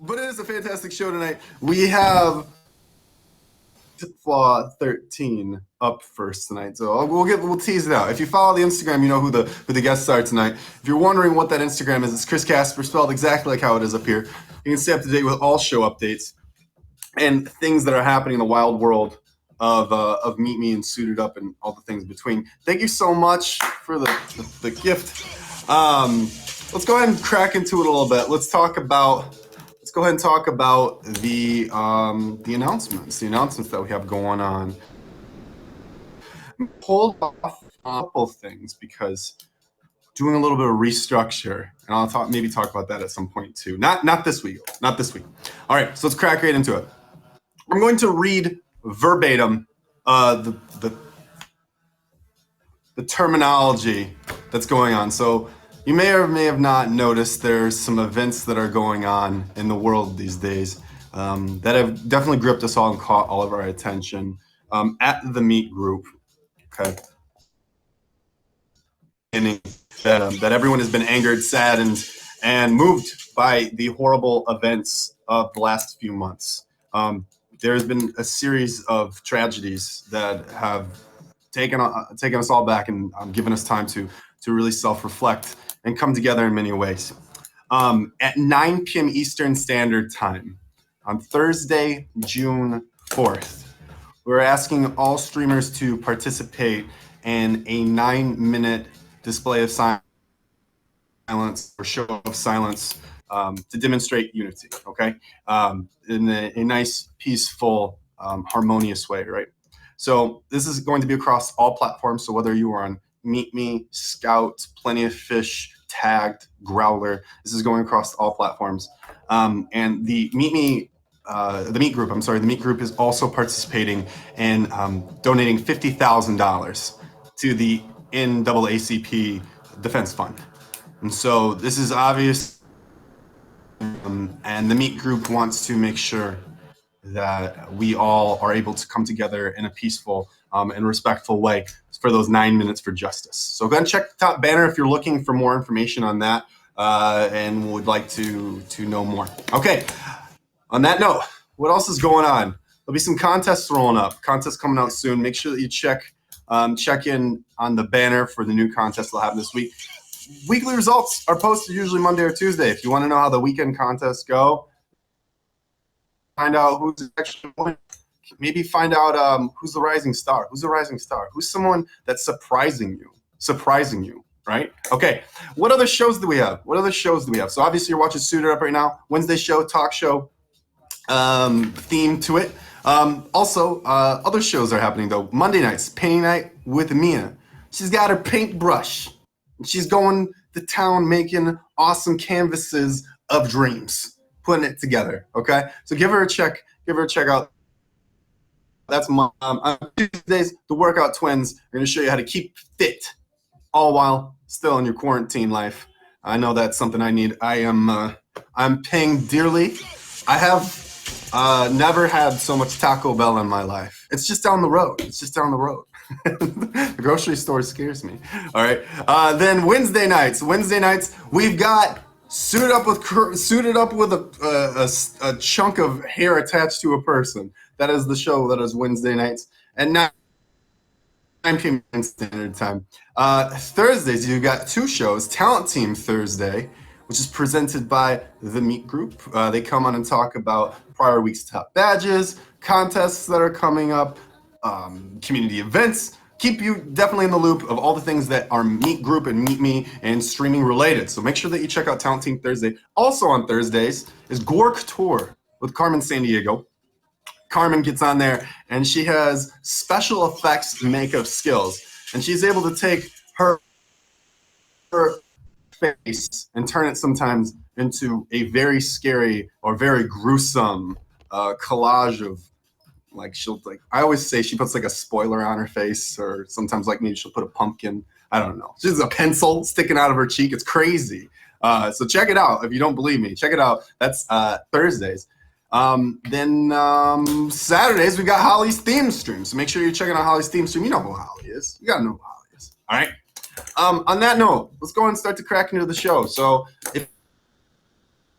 but it is a fantastic show tonight. We have Flaw 13 up first tonight, so we'll tease it out. If you follow the Instagram, you know who the guests are tonight. If you're wondering what that Instagram is, it's Chris Casper, spelled exactly like how it is up here. You can stay up to date with all show updates and things that are happening in the wild world of Meet Me and Suited Up and all the things between. Thank you so much for the gift. Let's go ahead and crack into it a little bit. Let's go ahead and talk about the announcements that we have going on. Hold off on a couple things because doing a little bit of restructure, and I'll maybe talk about that at some point too. Not this week. All right, so let's crack right into it. I'm going to read verbatim the terminology that's going on. So you may or may have not noticed there's some events that are going on in the world these days that have definitely gripped us all and caught all of our attention at the Meet group. Okay. That everyone has been angered, saddened, and moved by the horrible events of the last few months. There's been a series of tragedies that have taken us all back and given us time to really self-reflect and come together in many ways. At 9 p.m. Eastern Standard Time on Thursday, June 4th, we're asking all streamers to participate in a 9-minute display of silence or show of silence to demonstrate unity, okay? In a nice, peaceful, harmonious way, right? So this is going to be across all platforms. So whether you are on Meet Me, Scout, Plenty of Fish, Tagged, Growler, this is going across all platforms. And the Meet group is also participating in donating $50,000 to the NAACP Defense Fund. And so this is obvious, and the Meet group wants to make sure that we all are able to come together in a peaceful and respectful way for those 9 minutes for justice. So go ahead and check the top banner if you're looking for more information on that and would like to know more. Okay, on that note, what else is going on? There'll be some contests rolling up, contests coming out soon. Make sure that you check in on the banner for the new contest they'll have this week. Weekly results are posted usually Monday or Tuesday. If you want to know how the weekend contests go, find out who's actually winning. Maybe find out who's the rising star. Who's someone that's surprising you, right? Okay, what other shows do we have? So obviously you're watching Suited Up right now. Wednesday show, talk show, theme to it. Also, other shows are happening though. Monday nights, painting night with Mia. She's got her paintbrush. She's going to town making awesome canvases of dreams, putting it together, okay? So give her a check out. That's on Tuesdays, the Workout Twins are going to show you how to keep fit, all while still in your quarantine life. I know that's something I need. I'm paying dearly. I have never had so much Taco Bell in my life. It's just down the road. The grocery store scares me. All right. Then Wednesday nights, we've got suited up with a chunk of hair attached to a person. That is the show. That is Wednesday nights at 9 p.m. Standard Time. Thursdays, you've got two shows. Talent Team Thursday, which is presented by the Meet Group. They come on and talk about prior week's top badges, contests that are coming up, community events. Keep you definitely in the loop of all the things that are Meet Group and Meet Me and streaming related. So make sure that you check out Talent Team Thursday. Also on Thursdays is Gork Tour with Carmen Sandiego. Carmen gets on there and she has special effects makeup skills. And she's able to take her face and turn it sometimes into a very scary or very gruesome collage of I always say she puts like a spoiler on her face, or sometimes like maybe she'll put a pumpkin. I don't know. She's a pencil sticking out of her cheek. It's crazy. So check it out. If you don't believe me, check it out. That's Thursdays. Then Saturdays, we got Holly's theme stream. So make sure you're checking out Holly's theme stream. You know who Holly is. You got to know who Holly is. All right. On that note, let's go and start to crack into the show. So if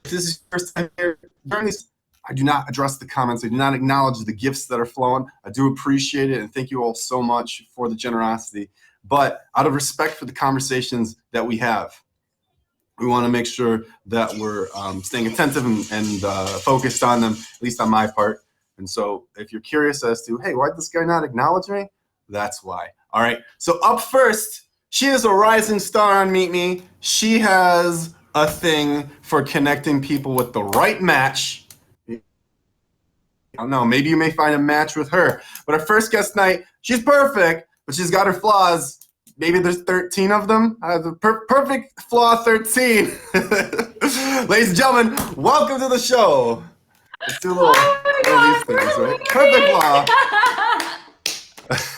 this is your first time here, during this, I do not address the comments. I do not acknowledge the gifts that are flowing. I do appreciate it, and thank you all so much for the generosity. But out of respect for the conversations that we have, we want to make sure that we're staying attentive and focused on them, at least on my part. And so if you're curious as to, hey, why did this guy not acknowledge me? That's why. All right. So up first, she is a rising star on Meet Me. She has a thing for connecting people with the right match. I don't know. Maybe you may find a match with her. But our first guest tonight, she's perfect, but she's got her flaws. Maybe there's 13 of them. I have the perfect flaw 13. Ladies and gentlemen, welcome to the show. Let's do a little these things, right? Perfect flaw.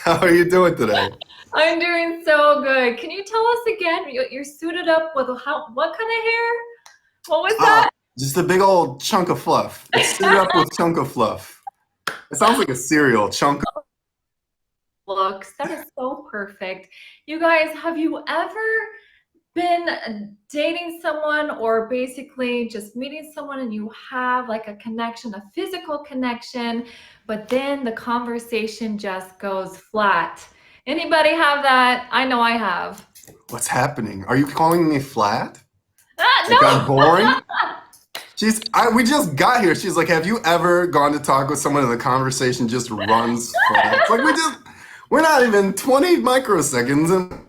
How are you doing today? I'm doing so good. Can you tell us again? You're suited up with what kind of hair? What was that? Just a big old chunk of fluff. It's suited up with chunk of fluff. It sounds like a cereal, chunk of Looks. That is so perfect. You guys, have you ever been dating someone or basically just meeting someone and you have like a connection, a physical connection, but then the conversation just goes flat? Anybody have that? I know I have. What's happening? Are you calling me flat? No. I'm boring? We just got here. She's like, have you ever gone to talk with someone and the conversation just runs flat? It's like we're not even 20 microseconds in.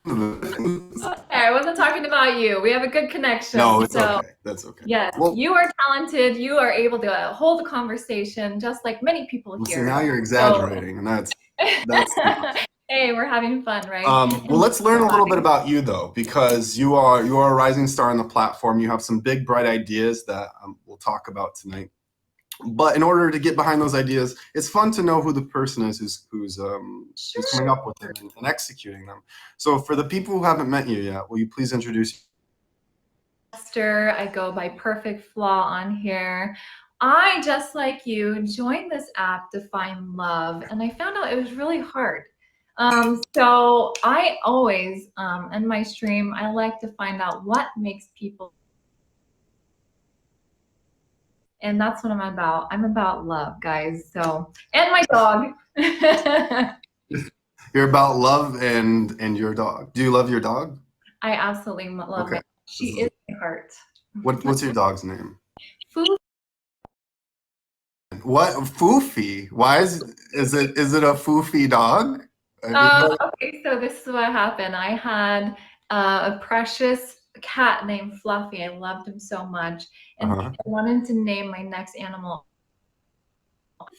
Okay, I wasn't talking about you. We have a good connection. No, it's okay. That's okay. Yes, well, you are talented. You are able to hold a conversation just like many people here. See, now you're exaggerating, and that's Hey, we're having fun, right? Well, let's learn a little bit about you, though, because you are a rising star on the platform. You have some big, bright ideas that we'll talk about tonight. But in order to get behind those ideas, it's fun to know who the person is who's coming up with them and executing them. So for the people who haven't met you yet, will you please introduce Esther? I go by Perfect Flaw on here. I, just like you, joined this app to find love, and I found out it was really hard. So I always, in my stream, I like to find out what makes people. And that's what I'm about. I'm about love, guys. So, and my dog. You're about love and your dog. Do you love your dog? I absolutely love her. She is my heart. What's your dog's name? Foofy. What? Foofy? Why is it a foofy dog? Okay, so this is what happened. I had a precious cat named Fluffy. I loved him so much, and I wanted to name my next animal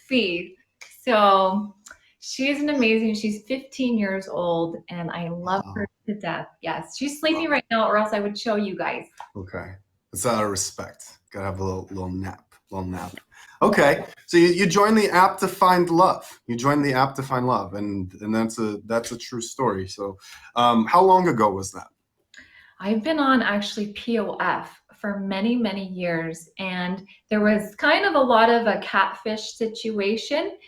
Fee. So she's an amazing. She's 15 years old, and I love her to death. Yes, she's sleeping right now, or else I would show you guys. Okay, it's out of respect. Gotta have a little nap. Okay, so you joined the app to find love. You joined the app to find love, and that's a true story. So, how long ago was that? I've been on actually POF for many, many years, and there was kind of a lot of a catfish situation,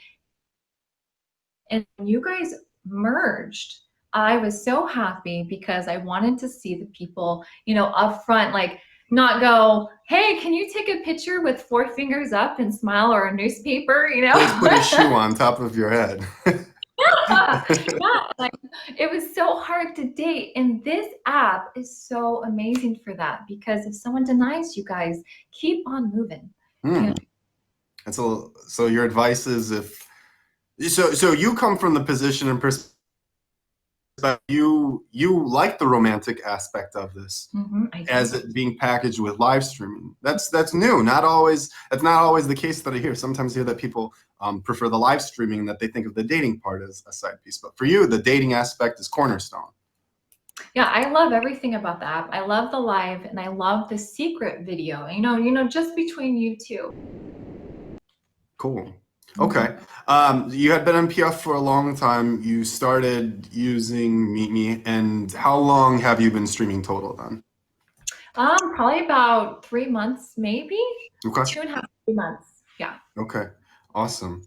and you guys merged. I was so happy because I wanted to see the people, up front, like not go, hey, can you take a picture with 4 fingers up and smile, or a newspaper, Please put a shoe on top of your head. Yeah, like, it was so hard to date, and this app is so amazing for that, because if someone denies you guys, keep on moving. And so your advice is so you come from the position and perspective you like the romantic aspect of this, as it being packaged with live streaming. That's new. That's not always the case that I hear. Sometimes I hear that people prefer the live streaming, that they think of the dating part as a side piece. But for you, the dating aspect is cornerstone. Yeah, I love everything about the app. I love the live, and I love the secret video. Just between you two. Cool. Okay. You had been on PF for a long time. You started using Meet Me, and how long have you been streaming total then? Probably about 3 months, maybe. Okay. 2.5, 3 months. Yeah. Okay. Awesome.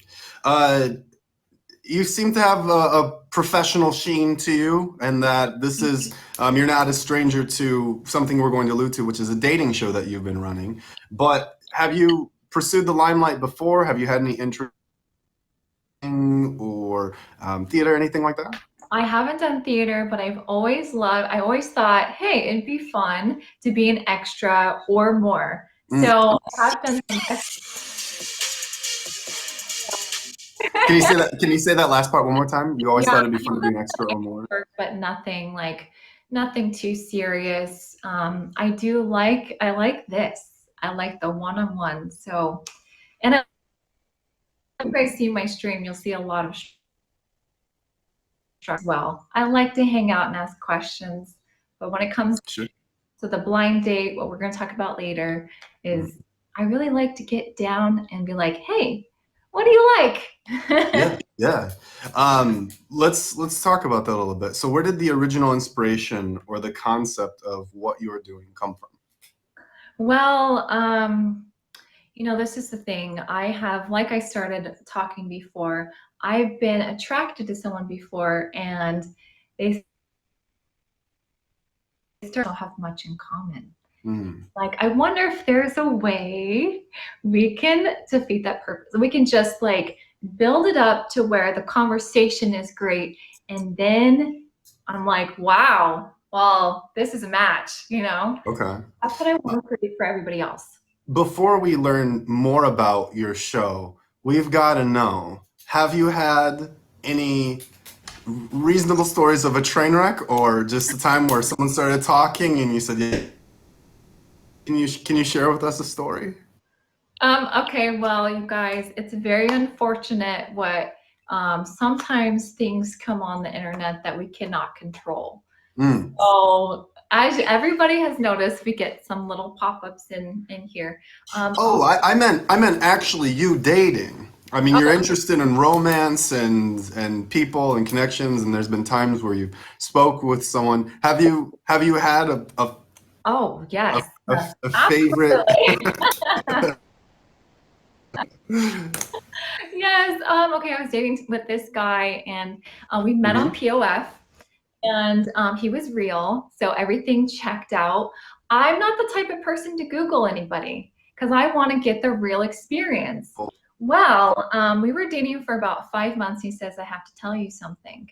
you seem to have a professional sheen to you, and that this is you're not a stranger to something we're going to allude to, which is a dating show that you've been running. But have you pursued the limelight before? Have you had any interest or theater, anything like that? I haven't done theater, but I always thought, hey, it'd be fun to be an extra or more. So I have done some Can you say that last part one more time? You always thought it'd be fun to be an extra or more. but nothing too serious. I like this. I like the one-on-one. So, and if you guys see my stream, you'll see a lot of as well. I like to hang out and ask questions, but when it comes to the blind date, what we're going to talk about later is I really like to get down and be like, hey, what do you like? Yeah. Let's talk about that a little bit. So where did the original inspiration or the concept of what you were doing come from? Well, this is the thing. I have, like I started talking before, I've been attracted to someone before, and they don't have much in common. Like, I wonder if there's a way we can defeat that purpose. We can just like build it up to where the conversation is great, and then I'm like, wow, well, this is a match, Okay. That's what I want to create for everybody else. Before we learn more about your show, we've got to know, have you had any reasonable stories of a train wreck, or just a time where someone started talking and you said, yeah, can you share with us a story? Okay, well, you guys, it's very unfortunate what sometimes things come on the internet that we cannot control. So as everybody has noticed, we get some little pop-ups in here. I meant actually you dating. I mean, you're interested in romance and people and connections, and there's been times where you spoke with someone. Have you had a Oh, yes. a favorite? Yes. Okay, I was dating with this guy, and we met on POF, and he was real, so everything checked out. I'm not the type of person to Google anybody because I want to get the real experience. Well, we were dating for about 5 months. He says, I have to tell you something.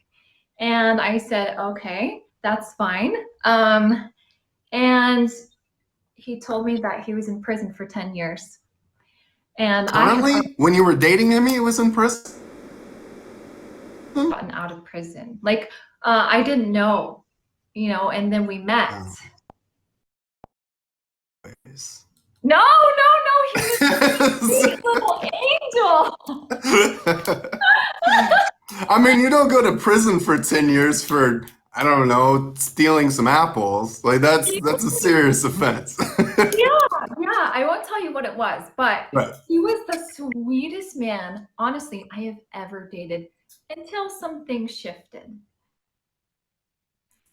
And I said, okay, that's fine. And he told me that he was in prison for 10 years. And currently, when you were dating him, he was in prison? Gotten out of prison. Like, I didn't know, and then we met. No, he was a sweet little angel. I mean, you don't go to prison for 10 years for, I don't know, stealing some apples. Like, that's a serious offense. Yeah, I won't tell you what it was, but he was the sweetest man, honestly, I have ever dated, until some things shifted.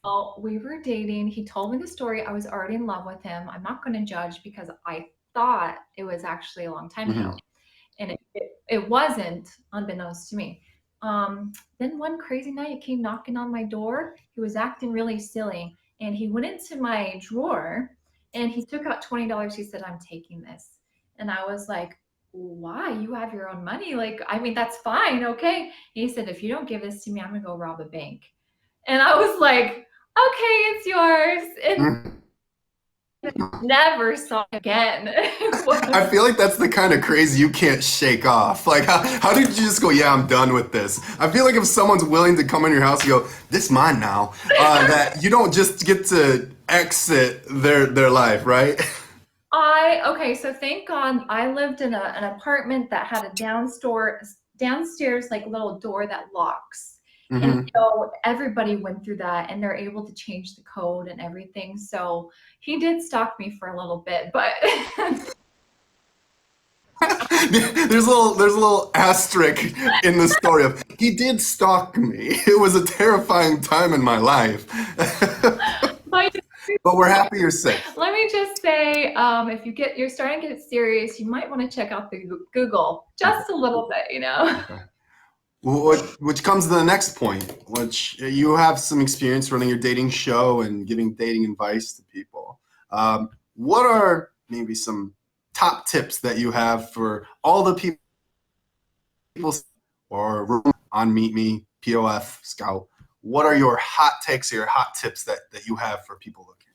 Well, we were dating. He told me the story. I was already in love with him. I'm not going to judge because I thought it was actually a long time ago. And it wasn't, unbeknownst to me. Then one crazy night, he came knocking on my door. He was acting really silly. And he went into my drawer and he took out $20. He said, I'm taking this. And I was like, why? You have your own money. Like, I mean, that's fine. Okay. And he said, if you don't give this to me, I'm going to go rob a bank. And I was like, okay, it's yours. And never saw it again. I feel like that's the kind of crazy you can't shake off. Like, how did you just go, yeah, I'm done with this? I feel like if someone's willing to come in your house and go, this is mine now, that you don't just get to exit their life, right? Okay, so thank God I lived in an apartment that had a downstairs like little door that locks. And so everybody went through that and they're able to change the code and everything. So he did stalk me for a little bit, but there's a little asterisk in the story of he did stalk me. It was a terrifying time in my life. But we're happy you're safe. Let me just say, if you're starting to get serious, you might want to check out the Google just a little bit, Okay. Which comes to the next point, which you have some experience running your dating show and giving dating advice to people. What are maybe some top tips that you have for all the people or on Meet Me, POF, Scout? What are your hot takes or your hot tips that you have for people looking?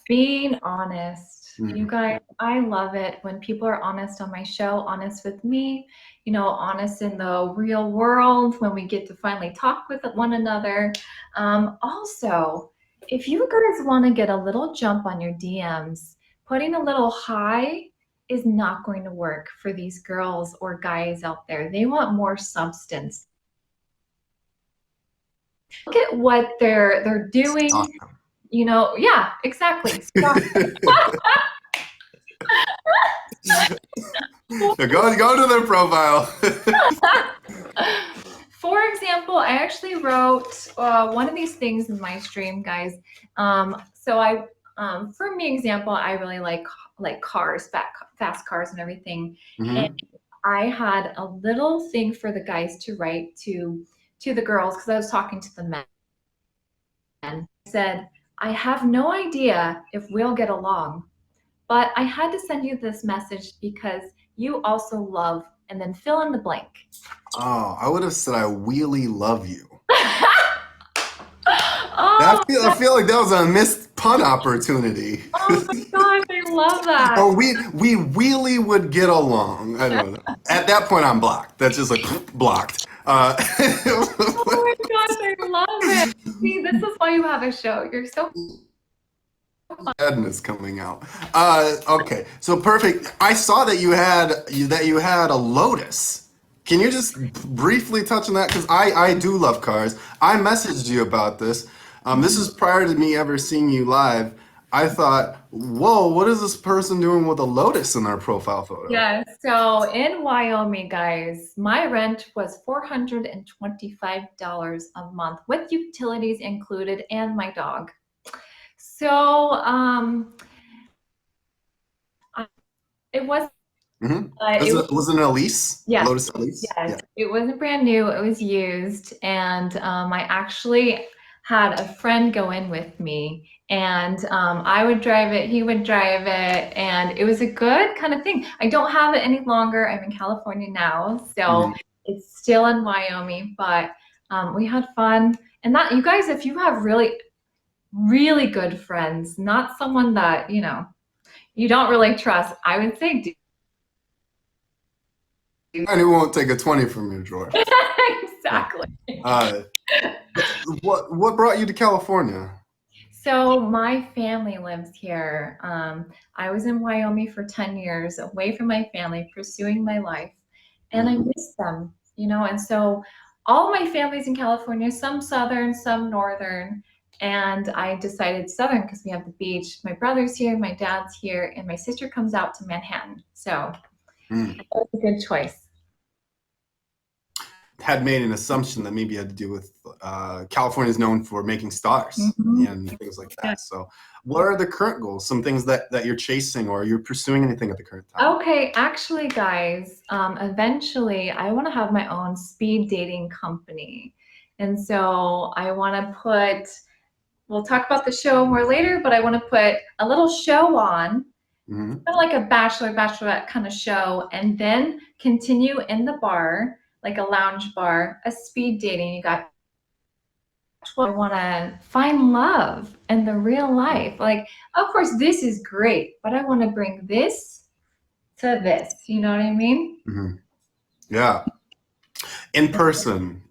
Being honest. Mhm. You guys, I love it when people are honest on my show, honest with me, honest in the real world when we get to finally talk with one another. Also, if you guys want to get a little jump on your DMs, putting a little hi is not going to work for these girls or guys out there. They want more substance. Look at what they're doing. Awesome. Yeah, exactly. Go to their profile. For example, I actually wrote one of these things in my stream, guys. For me, example, I really like cars, fast cars, and everything. Mhm. And I had a little thing for the guys to write to the girls because I was talking to the men. I said, I have no idea if we'll get along, but I had to send you this message because you also love, and then fill in the blank. Oh, I would have said I really love you. Oh, I feel like that was a missed pun opportunity. oh my gosh, I love that. Oh, we really would get along. I don't know. At that point, I'm blocked. That's just like blocked. Oh my gosh, I love it. See, this is why you have a show. You're so Sadness coming out. Okay, so perfect. I saw that you had a Lotus. Can you just briefly touch on that? Because I do love cars. I messaged you about this. This is prior to me ever seeing you live. I thought, whoa, what is this person doing with a Lotus in their profile photo? Yeah, so in Wyoming, guys, my rent was $425 a month with utilities included and my dog. So it was. Was it an Elise? Yes, Lotus Elise? yes. Yeah. It wasn't brand new. It was used, and I actually had a friend go in with me, and I would drive it. He would drive it, and it was a good kind of thing. I don't have it any longer. I'm in California now, so it's still in Wyoming. But we had fun, and that you guys, if you have really, really good friends, not someone that you don't really trust, I would say. And it won't take a 20 from your drawer. Exactly. What brought you to California? So my family lives here. I was in Wyoming for 10 years, away from my family, pursuing my life, and I miss them, and so all my family's in California, some southern, some northern, and I decided southern because we have the beach. My brother's here, my dad's here, and my sister comes out to Manhattan. So that was a good choice. Had made an assumption that maybe had to do with California is known for making stars and things like that. Yeah. So what are the current goals? Some things that you're chasing or you're pursuing anything at the current time? Okay, actually, guys, eventually I want to have my own speed dating company. And so I want to we'll talk about the show more later, but I want to put a little show on, kind of like a bachelorette kind of show, and then continue in the bar, like a lounge bar, a speed dating. I want to find love in the real life. Like, of course, this is great, but I want to bring this to this. You know what I mean? Yeah. In person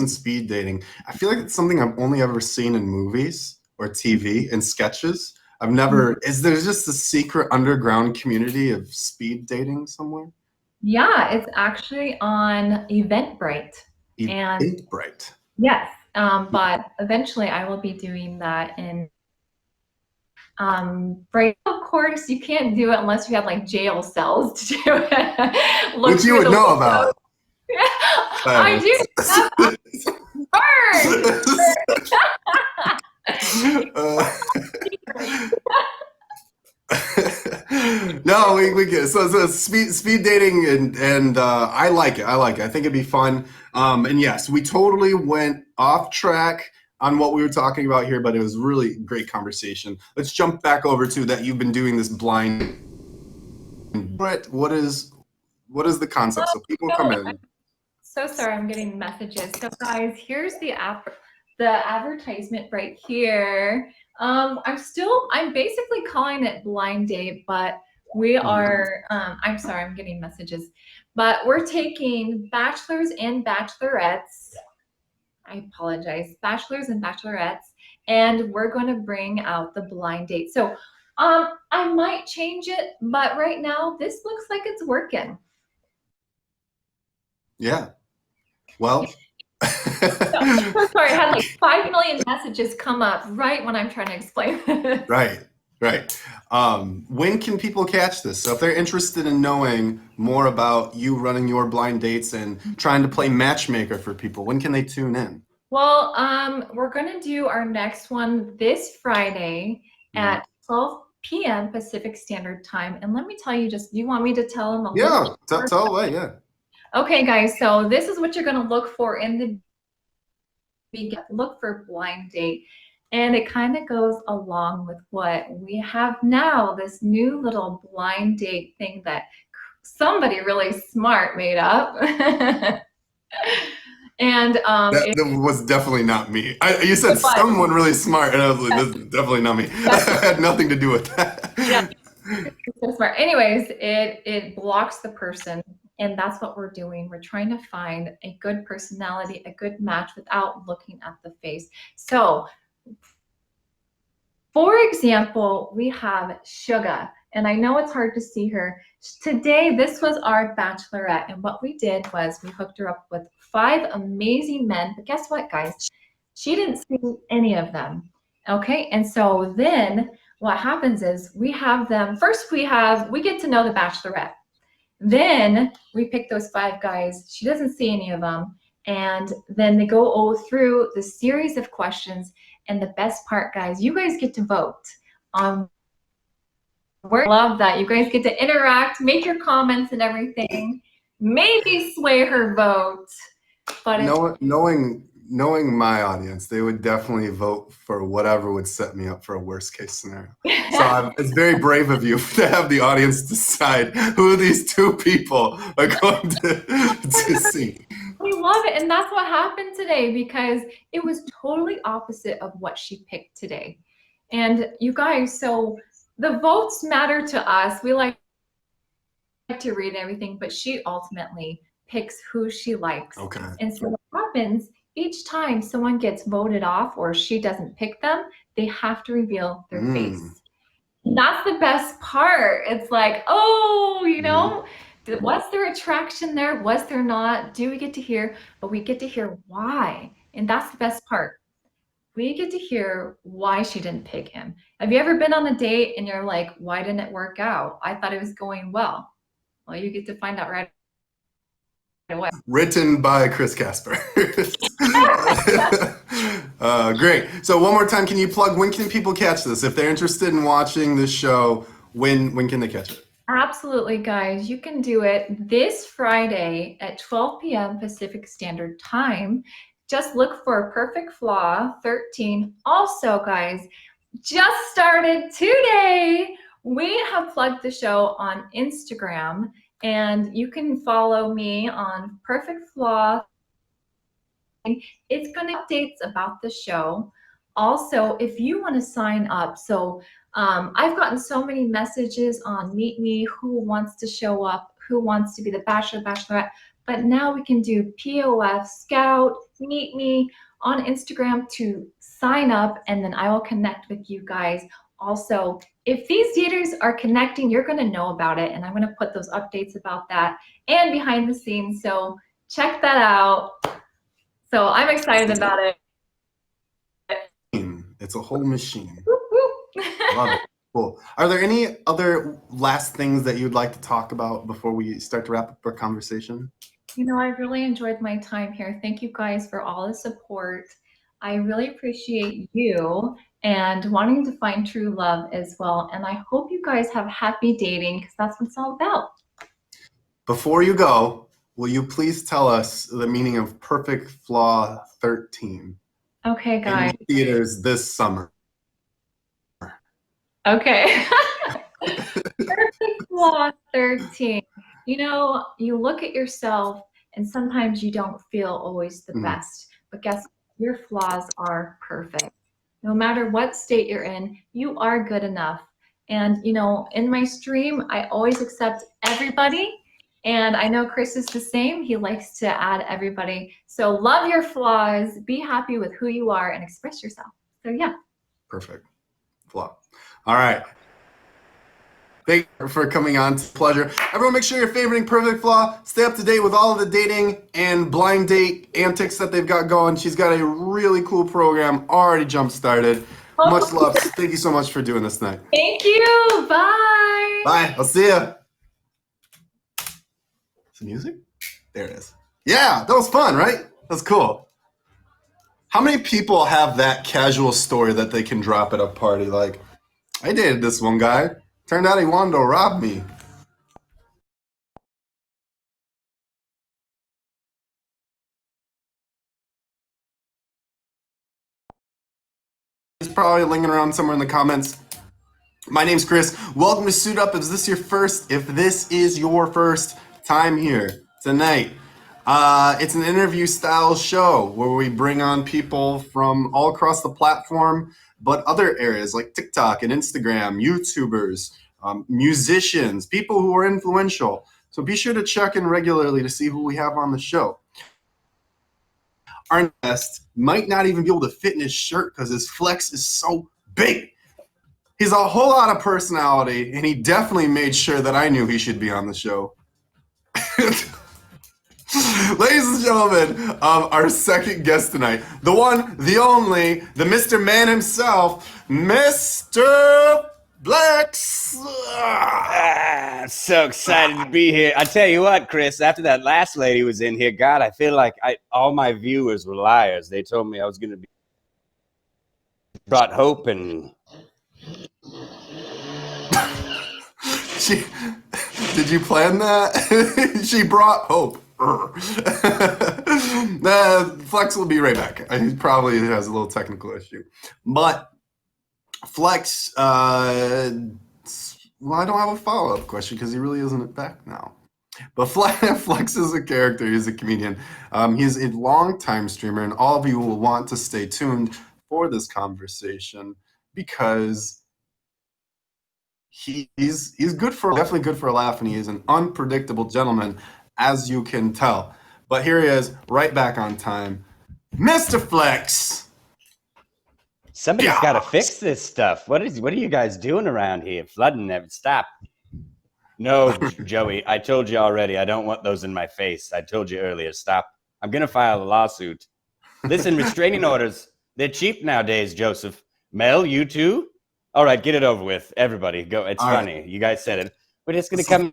speed dating. I feel like it's something I've only ever seen in movies or TV and sketches. I've never, is there just a secret underground community of speed dating somewhere? Yeah, it's actually on Eventbrite. Eventbrite. Yes, but eventually I will be doing that in right. Of course, you can't do it unless you have like jail cells to do it. Which you would know about. I do. No, we get so speed dating and I like it. I think it'd be fun. And yes, we totally went off track on what we were talking about here, but it was really great conversation. Let's jump back over to that you've been doing this blind. What is the concept? So people come in. So sorry, I'm getting messages. So guys, here's the advertisement right here. I'm basically calling it blind date, but we are, I'm sorry, I'm getting messages, but we're taking bachelors and bachelorettes. I apologize, bachelors and bachelorettes, and we're going to bring out the blind date. So I might change it, but right now this looks like it's working. Yeah. Well, so sorry, I had like 5 million messages come up right when I'm trying to explain this. Right. When can people catch this? So if they're interested in knowing more about you running your blind dates and trying to play matchmaker for people, when can they tune in? Well, we're going to do our next one this Friday at 12 p.m. Pacific Standard Time. And let me tell you, do you want me to tell them? Tell away, yeah. Okay, guys, so this is what you're going to look for in the beginning. Look for blind date. And it kind of goes along with what we have now, this new little blind date thing that somebody really smart made up. And that was definitely not me. You said someone really smart, and I was like, "This is definitely not me." I had nothing to do with that. Yeah, so smart. Anyways, it blocks the person, and that's what we're doing. We're trying to find a good personality, a good match without looking at the face. So, for example, we have Suga, and I know it's hard to see her. Today, this was our bachelorette, and what we did was we hooked her up with 5 amazing men, but guess what, guys? She didn't see any of them, okay? And so then what happens is we have them, first we get to know the bachelorette. Then we pick those 5 guys. She doesn't see any of them. And then they go through the series of questions. And the best part, guys, you guys get to vote on. I love that. You guys get to interact, make your comments and everything. Maybe sway her vote. But knowing my audience, they would definitely vote for whatever would set me up for a worst case scenario. So it's very brave of you to have the audience decide who these 2 people are going to see. We love it. And that's what happened today, because it was totally opposite of what she picked today. And you guys, so the votes matter to us. We like to read everything, but she ultimately picks who she likes. Okay. And so what happens, each time someone gets voted off or she doesn't pick them, they have to reveal their face. And that's the best part. It's like, oh, you know, was there attraction there? Was there not? Do we get to hear? But we get to hear why. And that's the best part. We get to hear why she didn't pick him. Have you ever been on a date and you're like, why didn't it work out? I thought it was going well. Well, you get to find out right away. Written by Chris Casper. Great. So one more time, can you plug, when can people catch this? If they're interested in watching this show, when can they catch it? Absolutely, guys. You can do it this Friday at 12 p.m. Pacific Standard Time. Just look for Perfect Flaw 13. Also, guys, just started today. We have plugged the show on Instagram, and you can follow me on Perfect Flaw. It's going to updates about the show. Also, if you want to sign up, so I've gotten so many messages on Meet Me, who wants to show up, who wants to be the Bachelor, Bachelorette, but now we can do POF, Scout, Meet Me on Instagram to sign up, and then I will connect with you guys. Also, if these daters are connecting, you're going to know about it, and I'm going to put those updates about that and behind the scenes, so check that out. So I'm excited about it. It's a whole machine. Love it. Cool. Are there any other last things that you'd like to talk about before we start to wrap up our conversation? You know, I really enjoyed my time here. Thank you guys for all the support. I really appreciate you and wanting to find true love as well. And I hope you guys have happy dating, because that's what it's all about. Before you go, will you please tell us the meaning of Perfect Flaw 13 Okay, guys. in theaters this summer? Okay. Perfect Flaw 13. You know, you look at yourself and sometimes you don't feel always the best, but guess what? Your flaws are perfect. No matter what state you're in, you are good enough. And, you know, in my stream, I always accept everybody. And I know Chris is the same. He likes to add everybody. So love your flaws, be happy with who you are, and express yourself. So, yeah. Perfect. Flaw. All right. Thank you for coming on. It's a pleasure. Everyone, make sure you're favoriting Perfect Flaw. Stay up to date with all of the dating and blind date antics that they've got going. She's got a really cool program already jump started. Much love. Thank you so much for doing this tonight. Thank you. Bye. Bye. I'll see ya. Is the music? There it is. Yeah, that was fun, right? That's cool. How many people have that casual story that they can drop at a party? Like, I dated this one guy. Turned out he wanted to rob me. He's probably linking around somewhere in the comments. My name's Chris. Welcome to Suit Up. If this is your first time here tonight, it's an interview style show where we bring on people from all across the platform, but other areas like TikTok and Instagram, YouTubers, musicians, people who are influential. So be sure to check in regularly to see who we have on the show. Our guest might not even be able to fit in his shirt because his flex is so big. He's a whole lot of personality, and he definitely made sure that I knew he should be on the show. Ladies and gentlemen, our second guest tonight, the one, the only, the Mr. Man himself, Mr. Flex. I'm so excited to be here. I tell you what, Chris, after that last lady was in here, God, I feel like all my viewers were liars. They told me I was going to be brought hope and... Did you plan that? She brought hope. Flex will be right back. He probably has a little technical issue. But Flex, well, I don't have a follow-up question because he really isn't back now. But Flex is a character. He's a comedian. He's a long-time streamer, and all of you will want to stay tuned for this conversation because he's definitely good for a laugh, and he is an unpredictable gentleman, as you can tell. But here he is, right back on time, Mr. Flex. Somebody's got to fix this stuff. What are you guys doing around here? Flooding it. Stop. No, Joey, I told you already. I don't want those in my face. I told you earlier. Stop. I'm going to file a lawsuit. Listen, restraining orders, they're cheap nowadays, Joseph. Mel, you too? All right, get it over with. Everybody, go. It's all funny. Right. You guys said it. We're just going to come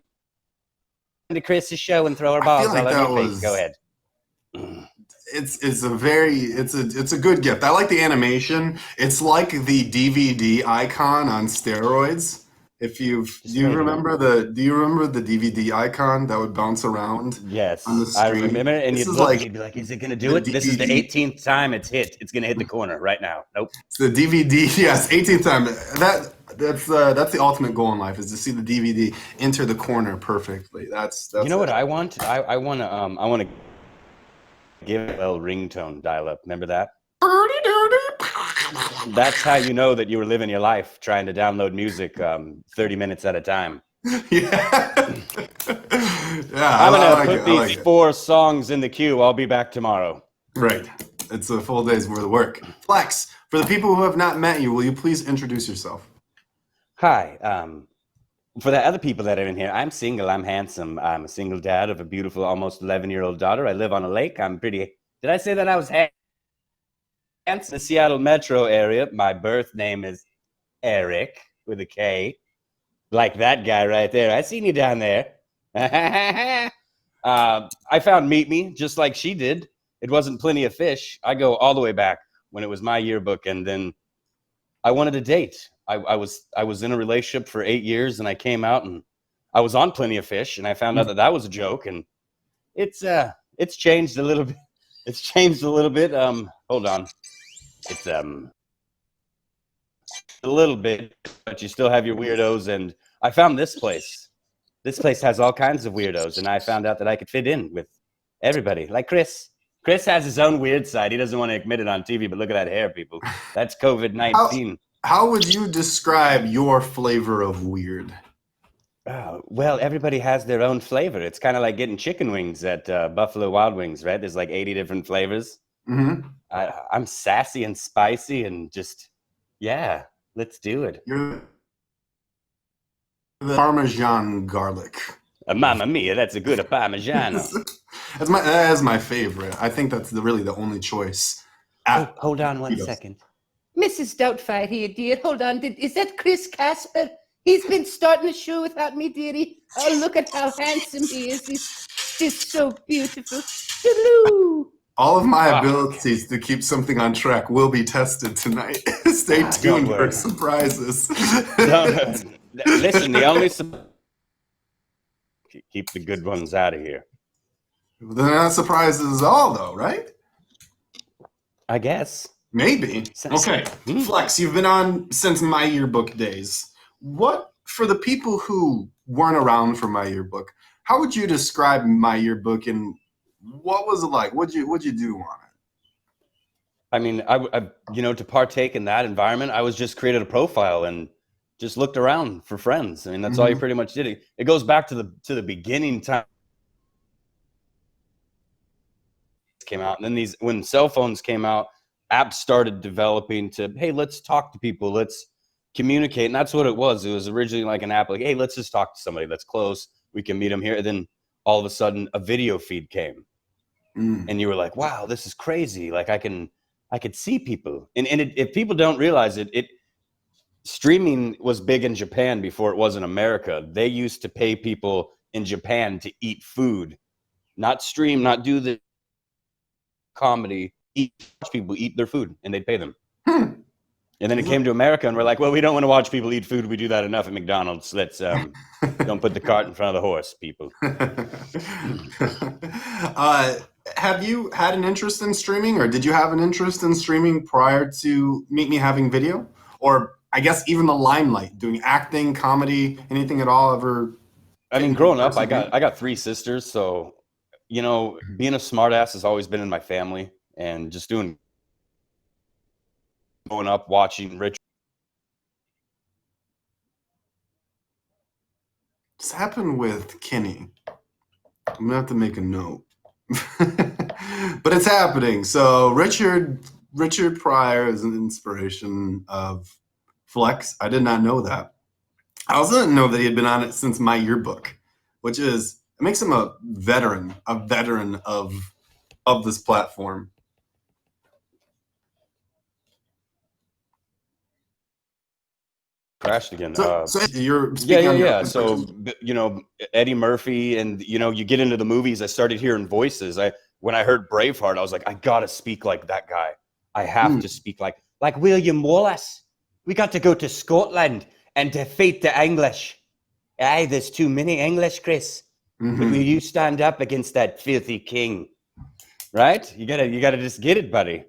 to Chris's show and throw our balls all over your face. Go ahead. It's a good gift. I like the animation. It's like the DVD icon on steroids. If do you remember the DVD icon that would bounce around? Yes, on the screen? I remember. And you'd be like, "Is it going to do it?" DVD. This is the 18th time it's hit. It's going to hit the corner right now. Nope. It's the DVD. Yes, 18th time. That's the ultimate goal in life, is to see the DVD enter the corner perfectly. That's you know what I want? I want to give a little ringtone dial-up. Remember that? That's how you know that you were living your life, trying to download music 30 minutes at a time. Yeah. I'm going to put these 4 songs in the queue. I'll be back tomorrow. Right. It's a full day's worth of work. Flex, for the people who have not met you, will you please introduce yourself? Hi. For the other people that are in here, I'm single. I'm handsome. I'm a single dad of a beautiful, almost 11-year-old daughter. I live on a lake. I'm pretty... Did I say that I was handsome? The Seattle metro area. My birth name is Eric with a K, like that guy right there. I seen you down there. I found Meet Me just like she did. It wasn't Plenty of Fish. I go all the way back when it was my yearbook, and then I wanted a date. I was in a relationship for 8 years, and I came out and I was on Plenty of Fish, and I found out that was a joke, and it's changed a little bit. It's changed a little bit. Hold on. It's a little bit, but you still have your weirdos. And I found this place. This place has all kinds of weirdos, and I found out that I could fit in with everybody. Like Chris. Chris has his own weird side. He doesn't want to admit it on TV, but look at that hair, people. That's COVID-19. How would you describe your flavor of weird? Well, everybody has their own flavor. It's kind of like getting chicken wings at Buffalo Wild Wings, right? There's like 80 different flavors. Mm-hmm. I'm sassy and spicy and just, yeah, let's do it. You're the Parmesan garlic. Mamma mia, that's a good Parmigiano. That's my favorite. I think that's really the only choice. Oh, hold on one second. Mrs. Doubtfire here, dear. Hold on. Is that Chris Casper? He's been starting a show without me, dearie. Oh, look at how handsome he is. He's just so beautiful. Toodaloo. All of my abilities to keep something on track will be tested tonight. Stay tuned for surprises. Listen, the only keep the good ones out of here. They're not surprises at all, though, right? I guess. Maybe. Okay. Flex, you've been on since My Yearbook days. What, for the people who weren't around for My Yearbook, how would you describe My Yearbook and what was it like? What'd you do on it? I mean, I to partake in that environment, I was just created a profile and just looked around for friends. I mean, that's all you pretty much did. It goes back to the beginning time came out, and then when cell phones came out, apps started developing to, hey, let's talk to people, let's communicate. And that's what it was. It was originally like an app, like, hey, let's just talk to somebody that's close, we can meet them here. And then all of a sudden a video feed came and you were like, wow, this is crazy. Like I could see people. And if people don't realize it, streaming was big in Japan before it was in America. They used to pay people in Japan to eat food, not stream, not do the comedy, watch people eat their food, and they'd pay them. And then it came to America, and we're like, well, we don't want to watch people eat food. We do that enough at McDonald's. Let's don't put the cart in front of the horse, people. Have you had an interest in streaming, or did you have an interest in streaming prior to Meet Me having video? Or I guess even the limelight, doing acting, comedy, anything at all ever? I mean, growing up, I got 3 sisters, so being a smartass has always been in my family, and just growing up watching Richard. What's happened with Kenny? I'm gonna have to make a note. But it's happening. So Richard Pryor is an inspiration of Flex. I did not know that. I also didn't know that he had been on it since My Yearbook, which it makes him a veteran of this platform. Crashed again. So you're speaking yeah. So Eddie Murphy, and you get into the movies. I started hearing voices. When I heard Braveheart, I was like, I gotta speak like that guy. I have to speak like William Wallace. We got to go to Scotland and defeat the English. Aye, there's too many English, Chris. But will you stand up against that filthy king? Right? You gotta just get it, buddy.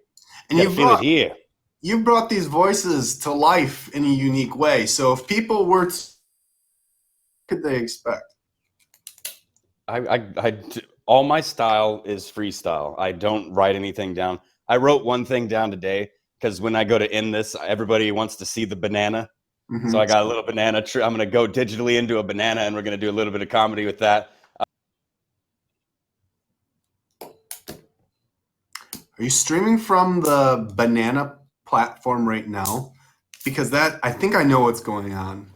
And you feel it here. You brought these voices to life in a unique way. So if people were to, what could they expect? All my style is freestyle. I don't write anything down. I wrote one thing down today because when I go to end this, everybody wants to see the banana. So I got a little banana. I'm going to go digitally into a banana, and we're going to do a little bit of comedy with that. Are you streaming from the banana platform right now? Because I think I know what's going on.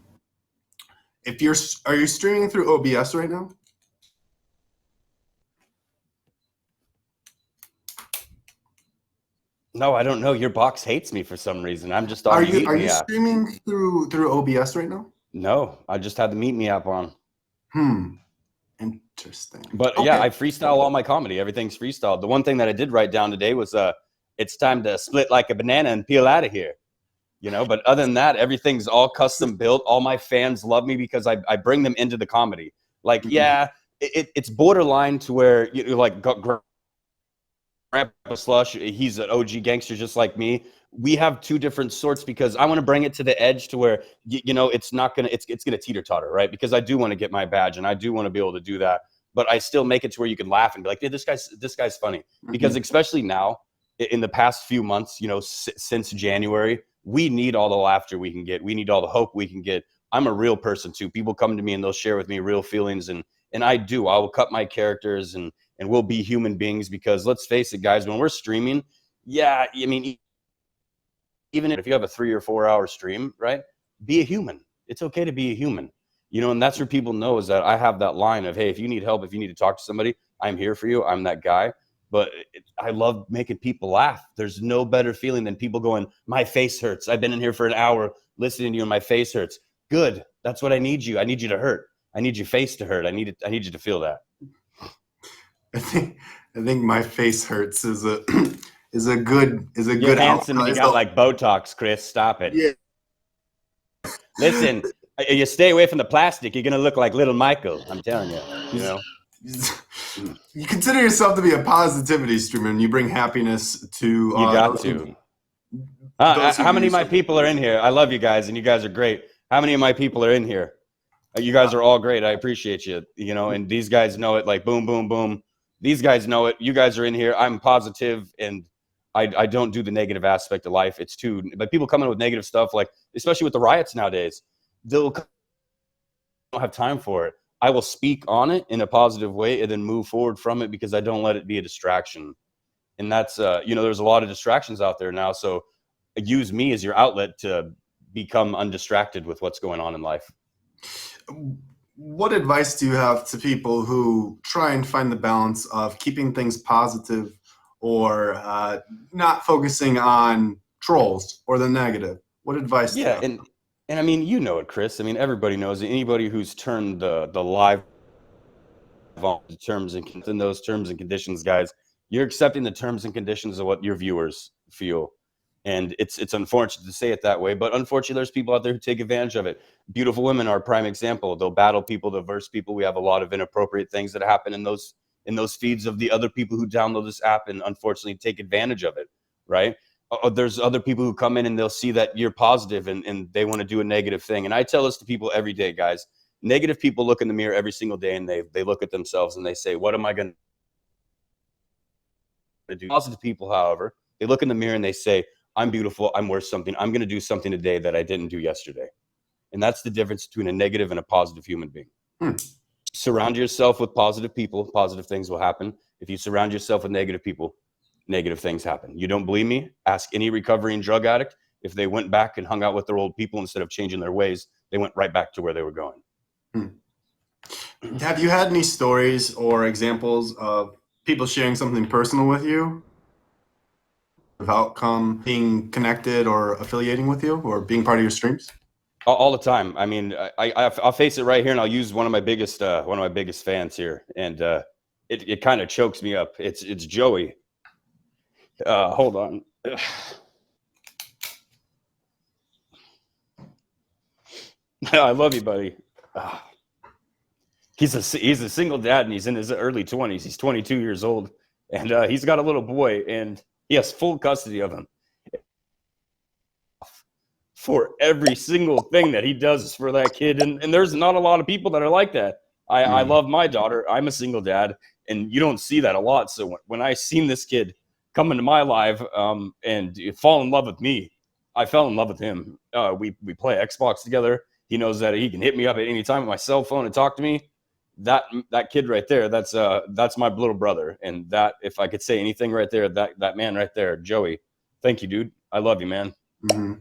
Are you streaming through OBS right now? No, I don't know. Your box hates me for some reason. I'm just on. Are you streaming through OBS right now? No, I just had the Meet Me app on. Interesting. But yeah, I freestyle all my comedy. Everything's freestyle. The one thing that I did write down today was it's time to split like a banana and peel out of here. But other than that, everything's all custom built. All my fans love me because I bring them into the comedy. Like, yeah, it's borderline to where you like Grandpa Slush, he's an OG gangster just like me. We have two different sorts because I want to bring it to the edge to where it's not gonna it's gonna teeter totter, right? Because I do want to get my badge and I do want to be able to do that, but I still make it to where you can laugh and be like, hey, this guy's funny. Because especially now in the past few months, since January, we need all the laughter we can get. We need all the hope we can get. I'm a real person too. People come to me and they'll share with me real feelings, and I will cut my characters and we'll be human beings, because let's face it, guys, when we're streaming, yeah, I mean, even if you have a 3 or 4 hour stream, right? Be a human. It's okay to be a human, and that's where people know is that I have that line of, hey, if you need help, if you need to talk to somebody, I'm here for you. I'm that guy. But I love making people laugh. There's no better feeling than people going, my face hurts. I've been in here for an hour listening to you and my face hurts. Good. That's what I need you. I need you to hurt. I need your face to hurt. I need you to feel that. I think my face hurts is a good You're handsome and you got like Botox, Chris. Stop it. Yeah. Listen, you stay away from the plastic, you're gonna look like little Michael. I'm telling you. You consider yourself to be a positivity streamer, and you bring happiness to. You got to. How many of my people are in here? I love you guys, and you guys are great. How many of my people are in here? You guys are all great. I appreciate you. And these guys know it. Like boom, boom, boom. These guys know it. You guys are in here. I'm positive, and I don't do the negative aspect of life. It's too. But people come in with negative stuff, like especially with the riots nowadays, don't have time for it. I will speak on it in a positive way and then move forward from it, because I don't let it be a distraction. And that's there's a lot of distractions out there now. So use me as your outlet to become undistracted with what's going on in life. What advice do you have to people who try and find the balance of keeping things positive or not focusing on trolls or the negative? What advice do you have? And I mean, it, Chris. I mean, everybody knows it. Anybody who's turned the live on the terms and in those terms and conditions, guys, you're accepting the terms and conditions of what your viewers feel. And it's unfortunate to say it that way, but unfortunately, there's people out there who take advantage of it. Beautiful women are a prime example. They'll battle people, they'll verse people. We have a lot of inappropriate things that happen in those feeds of the other people who download this app and unfortunately take advantage of it, right? There's other people who come in and they'll see that you're positive and they want to do a negative thing. And I tell this to people every day, guys. Negative people look in the mirror every single day and they look at themselves and they say, what am I going to do? Positive people, however, they look in the mirror and they say, I'm beautiful, I'm worth something, I'm going to do something today that I didn't do yesterday. And that's the difference between a negative and a positive human being. Surround yourself with positive people, positive things will happen. If you surround yourself with negative people, negative things happen. You don't believe me? Ask any recovering drug addict. If they went back and hung out with their old people instead of changing their ways, they went right back to where they were going. Have you had any stories or examples of people sharing something personal with you, of outcome being connected or affiliating with you or being part of your streams? All the time. I mean, I'll face it right here, and I'll use one of my biggest fans here, and it kind of chokes me up. It's Joey. Hold on. I love you, buddy. He's a single dad, and he's in his early 20s. He's 22 years old, and he's got a little boy, and he has full custody of him. For every single thing that he does for that kid, and there's not a lot of people that are like that. I love my daughter. I'm a single dad, and you don't see that a lot. So when I seen this kid come into my life and fall in love with me, I fell in love with him. We play Xbox together. He knows that he can hit me up at any time with my cell phone and talk to me. That kid right there, that's my little brother. And that, if I could say anything right there, that man right there, Joey, thank you, dude. I love you, man. Mm-hmm.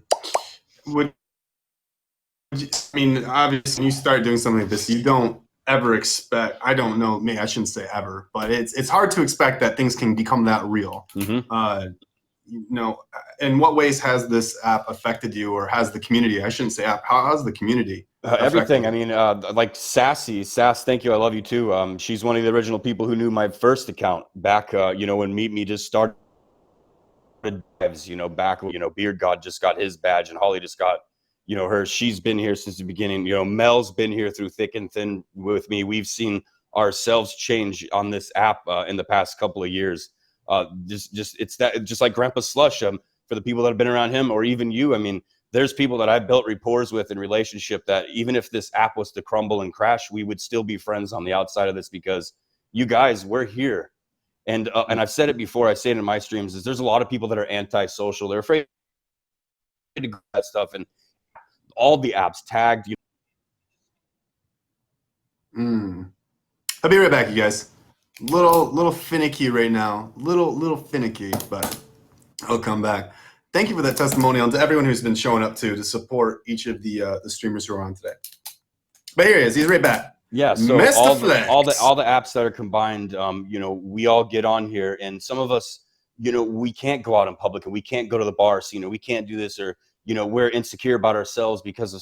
Obviously, when you start doing something like this, you don't ever expect, I don't know, maybe I shouldn't say ever, but it's hard to expect that things can become that real. Mm-hmm. In what ways has this app affected you, or has the community, I shouldn't say app, how has the community everything. I mean, like Sass, thank you, I love you too. She's one of the original people who knew my first account back, when Meet Me just started, back, Beard God just got his badge and Holly just got, hers. She's been here since the beginning. Mel's been here through thick and thin with me. We've seen ourselves change on this app in the past couple of years. Just like Grandpa Slush, for the people that have been around him, or even you. I mean, there's people that I've built rapport with in relationship that even if this app was to crumble and crash, we would still be friends on the outside of this, because you guys, we're here. And I've said it before, I say it in my streams, is there's a lot of people that are antisocial. They're afraid to do that stuff, and all the apps tagged. I'll be right back, you guys. Little finicky right now. Little finicky, but I'll come back. Thank you for that testimonial, and to everyone who's been showing up to support each of the streamers who are on today. But here he is. He's right back. Yeah, so Mr. all Flex. the apps that are combined, we all get on here, and some of us, we can't go out in public, and we can't go to the bar, so we can't do this, or we're insecure about ourselves because of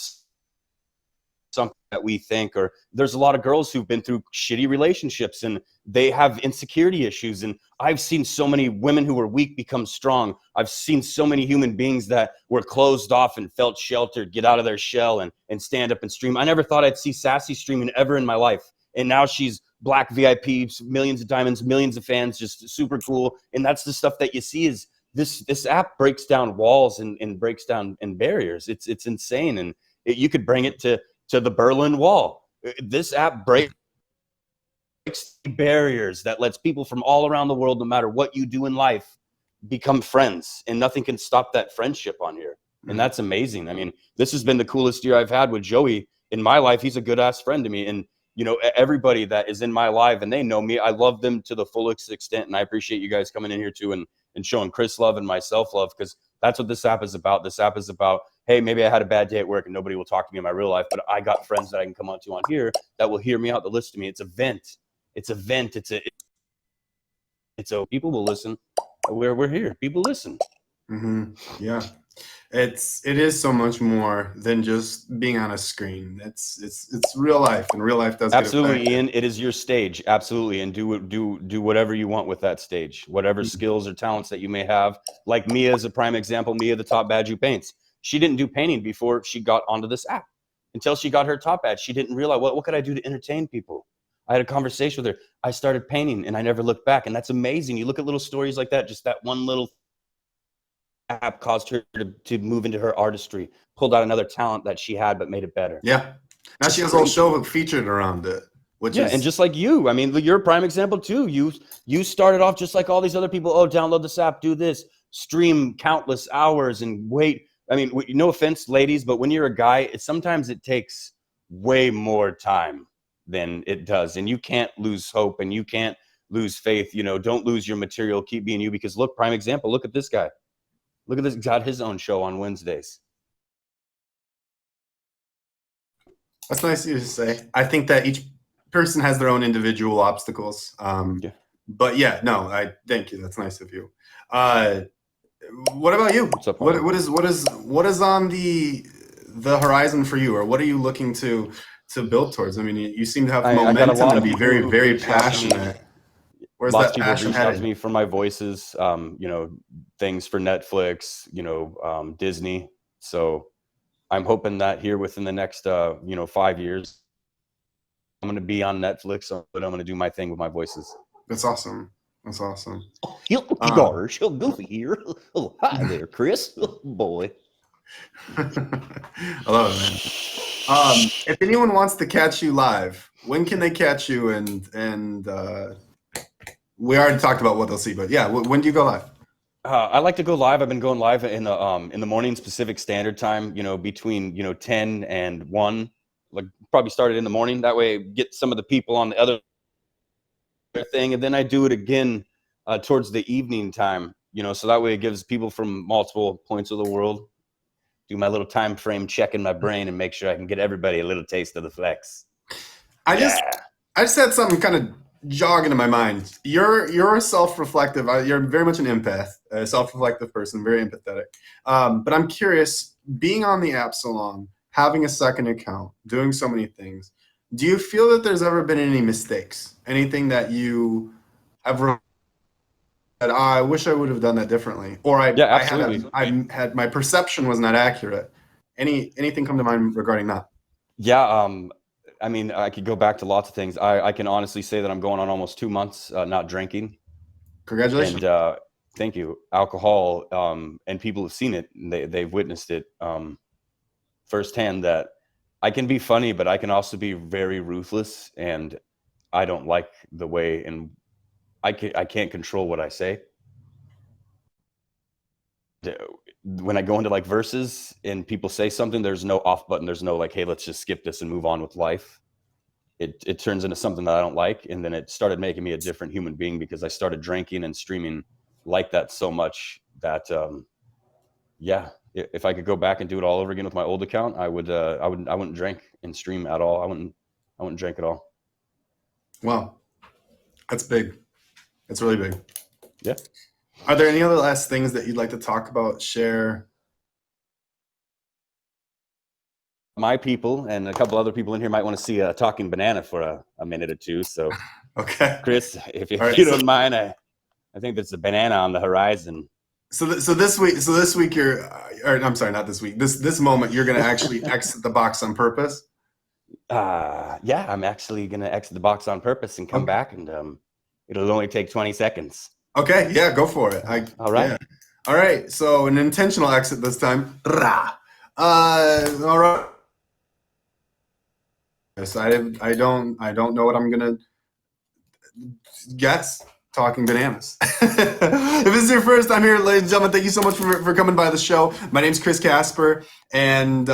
something that we think. Or there's a lot of girls who've been through shitty relationships and they have insecurity issues, and I've seen so many women who were weak become strong. I've seen so many human beings that were closed off and felt sheltered get out of their shell and stand up and stream. I never thought I'd see Sassy streaming ever in my life, and now she's black VIP, millions of diamonds, millions of fans, just super cool. And that's the stuff that you see. Is this app breaks down walls and breaks down barriers. It's insane. And you could bring it to the Berlin Wall. This app breaks barriers that lets people from all around the world, no matter what you do in life, become friends, and nothing can stop that friendship on here. And that's amazing. I mean, this has been the coolest year I've had with Joey in my life. He's a good ass friend to me, and everybody that is in my life, and they know me, I love them to the fullest extent. And I appreciate you guys coming in here too and showing Chris love and myself love, because that's what this app is about. This app is about, hey, maybe I had a bad day at work and nobody will talk to me in my real life, but I got friends that I can come on to on here that will hear me out, that listen to me. It's a vent. It's a vent. It's a people will listen. We're here. People listen. Yeah. It is so much more than just being on a screen. It's real life, and real life does Absolutely, get affected. Ian. It is your stage. Absolutely, and do whatever you want with that stage. Whatever skills or talents that you may have. Like Mia is a prime example. Mia, the top badge who paints. She didn't do painting before she got onto this app. Until she got her top badge, she didn't realize what could I do to entertain people. I had a conversation with her. I started painting, and I never looked back. And that's amazing. You look at little stories like that. Just that one little app caused her to move into her artistry, pulled out another talent that she had, but made it better. Yeah. Now she has a whole show featured around it, which is... And just like you, I mean, you're a prime example too. You started off just like all these other people. Oh, download this app, do this, stream countless hours and wait. I mean, no offense, ladies, but when you're a guy, sometimes it takes way more time than it does. And you can't lose hope, and you can't lose faith. Don't lose your material. Keep being you, because look, prime example, look at this guy. Look at this, got his own show on Wednesdays. That's nice of you to say. I think that each person has their own individual obstacles. But yeah, no, I thank you. That's nice of you. What about you? What's up, what is on the horizon for you, or what are you looking to build towards? I mean, you seem to have momentum and be very, very passionate. Where's Lots that of people passion reach out to headed? me for my voices, things for Netflix, Disney. So I'm hoping that here within the next, 5 years, I'm going to be on Netflix, but I'm going to do my thing with my voices. That's awesome. That's awesome. Gosh, Goofy here. Oh, hi there, Chris. Oh, boy. I love it, man. If anyone wants to catch you live, when can they catch you? And we already talked about what they'll see, but yeah, when do you go live? I like to go live. I've been going live in the morning Pacific Standard Time, between 10 and 1. Like probably started in the morning. That way get some of the people on the other thing, and then I do it again towards the evening time, so that way it gives people from multiple points of the world, do my little time frame check in my brain and make sure I can get everybody a little taste of the flex. I just had something kind of jogging in my mind. You're self-reflective. You're very much an empath, a self-reflective person, very empathetic. But I'm curious, being on the app so long, having a second account, doing so many things, do you feel that there's ever been any mistakes? Anything that you have that I wish I would have done that differently, or absolutely. I had my perception was not accurate. Anything come to mind regarding that? Yeah, I mean, I could go back to lots of things. I can honestly say that I'm going on almost 2 months not drinking. Congratulations. And thank you. Alcohol, and people have seen it. They've witnessed it firsthand, that I can be funny, but I can also be very ruthless. And I don't like the way, and I can't control what I say. When I go into like verses and people say something, there's no off button. There's no like, hey, let's just skip this and move on with life. It turns into something that I don't like. And then it started making me a different human being, because I started drinking and streaming like that so much that, yeah, if I could go back and do it all over again with my old account, I wouldn't drink and stream at all. I wouldn't drink at all. Wow. That's big. That's really big. Yeah. Are there any other last things that you'd like to talk about, share? My people and a couple other people in here might want to see a talking banana for a minute or two. So, Okay. Chris, if All right, you so- don't mind, I think there's a banana on the horizon. So this week you're, or I'm sorry, not this week. This moment you're gonna actually exit the box on purpose. Yeah, I'm actually gonna exit the box on purpose and come Okay. back, and it'll only take 20 seconds. Okay, yeah, go for it. All right. Yeah. All right. So an intentional exit this time. Rah. All right. So I don't know what I'm gonna guess. Talking bananas. If this is your first time here, ladies and gentlemen, thank you so much for coming by the show. My name's Chris Casper, and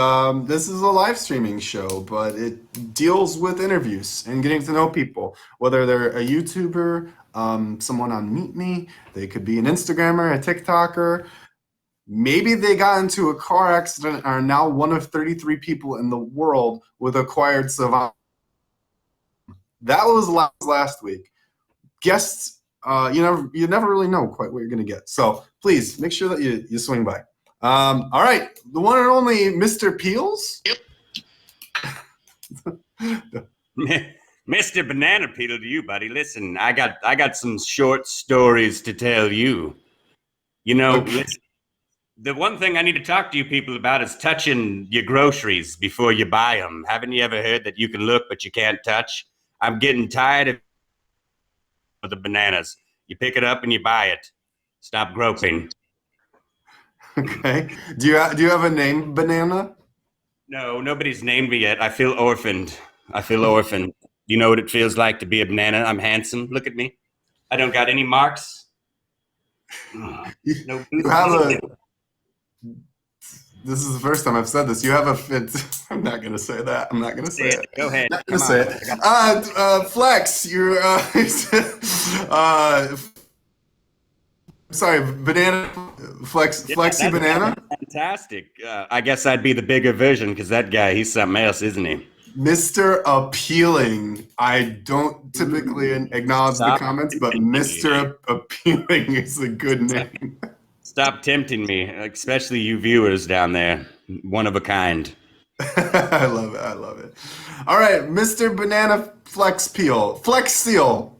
this is a live streaming show, but it deals with interviews and getting to know people, whether they're a YouTuber, someone on Meet Me, they could be an Instagrammer, a TikToker. Maybe they got into a car accident and are now one of 33 people in the world with acquired savant. That was last week. Guests, you never really know quite what you're going to get. So please make sure that you swing by. All right, the one and only Mr. Peels. Mr. Banana Peel to you, buddy. Listen, I got some short stories to tell you. You know, Okay. listen, the one thing I need to talk to you people about is touching your groceries before you buy them. Haven't you ever heard that you can look but you can't touch? I'm getting tired of the bananas. You pick it up and you buy it. Stop groping. Okay. Do you have a name, Banana? No, nobody's named me yet. I feel orphaned. You know what it feels like to be a banana? I'm handsome. Look at me. I don't got any marks. No. You have a. This is the first time I've said this. You have a fit. I'm not gonna say that. I'm not gonna say it. Go ahead. Not Come gonna on. say it. Flex, you're. Sorry, Banana. Flexy that's Banana. Fantastic. I guess I'd be the bigger version because that guy, he's something else, isn't he? Mr. Appealing. I don't typically acknowledge the Stop comments, but tempting me. Mr. Appealing is a good name. Stop tempting me, especially you viewers down there. One of a kind. I love it. All right, Mr. Banana Flex Peel. Flex Seal.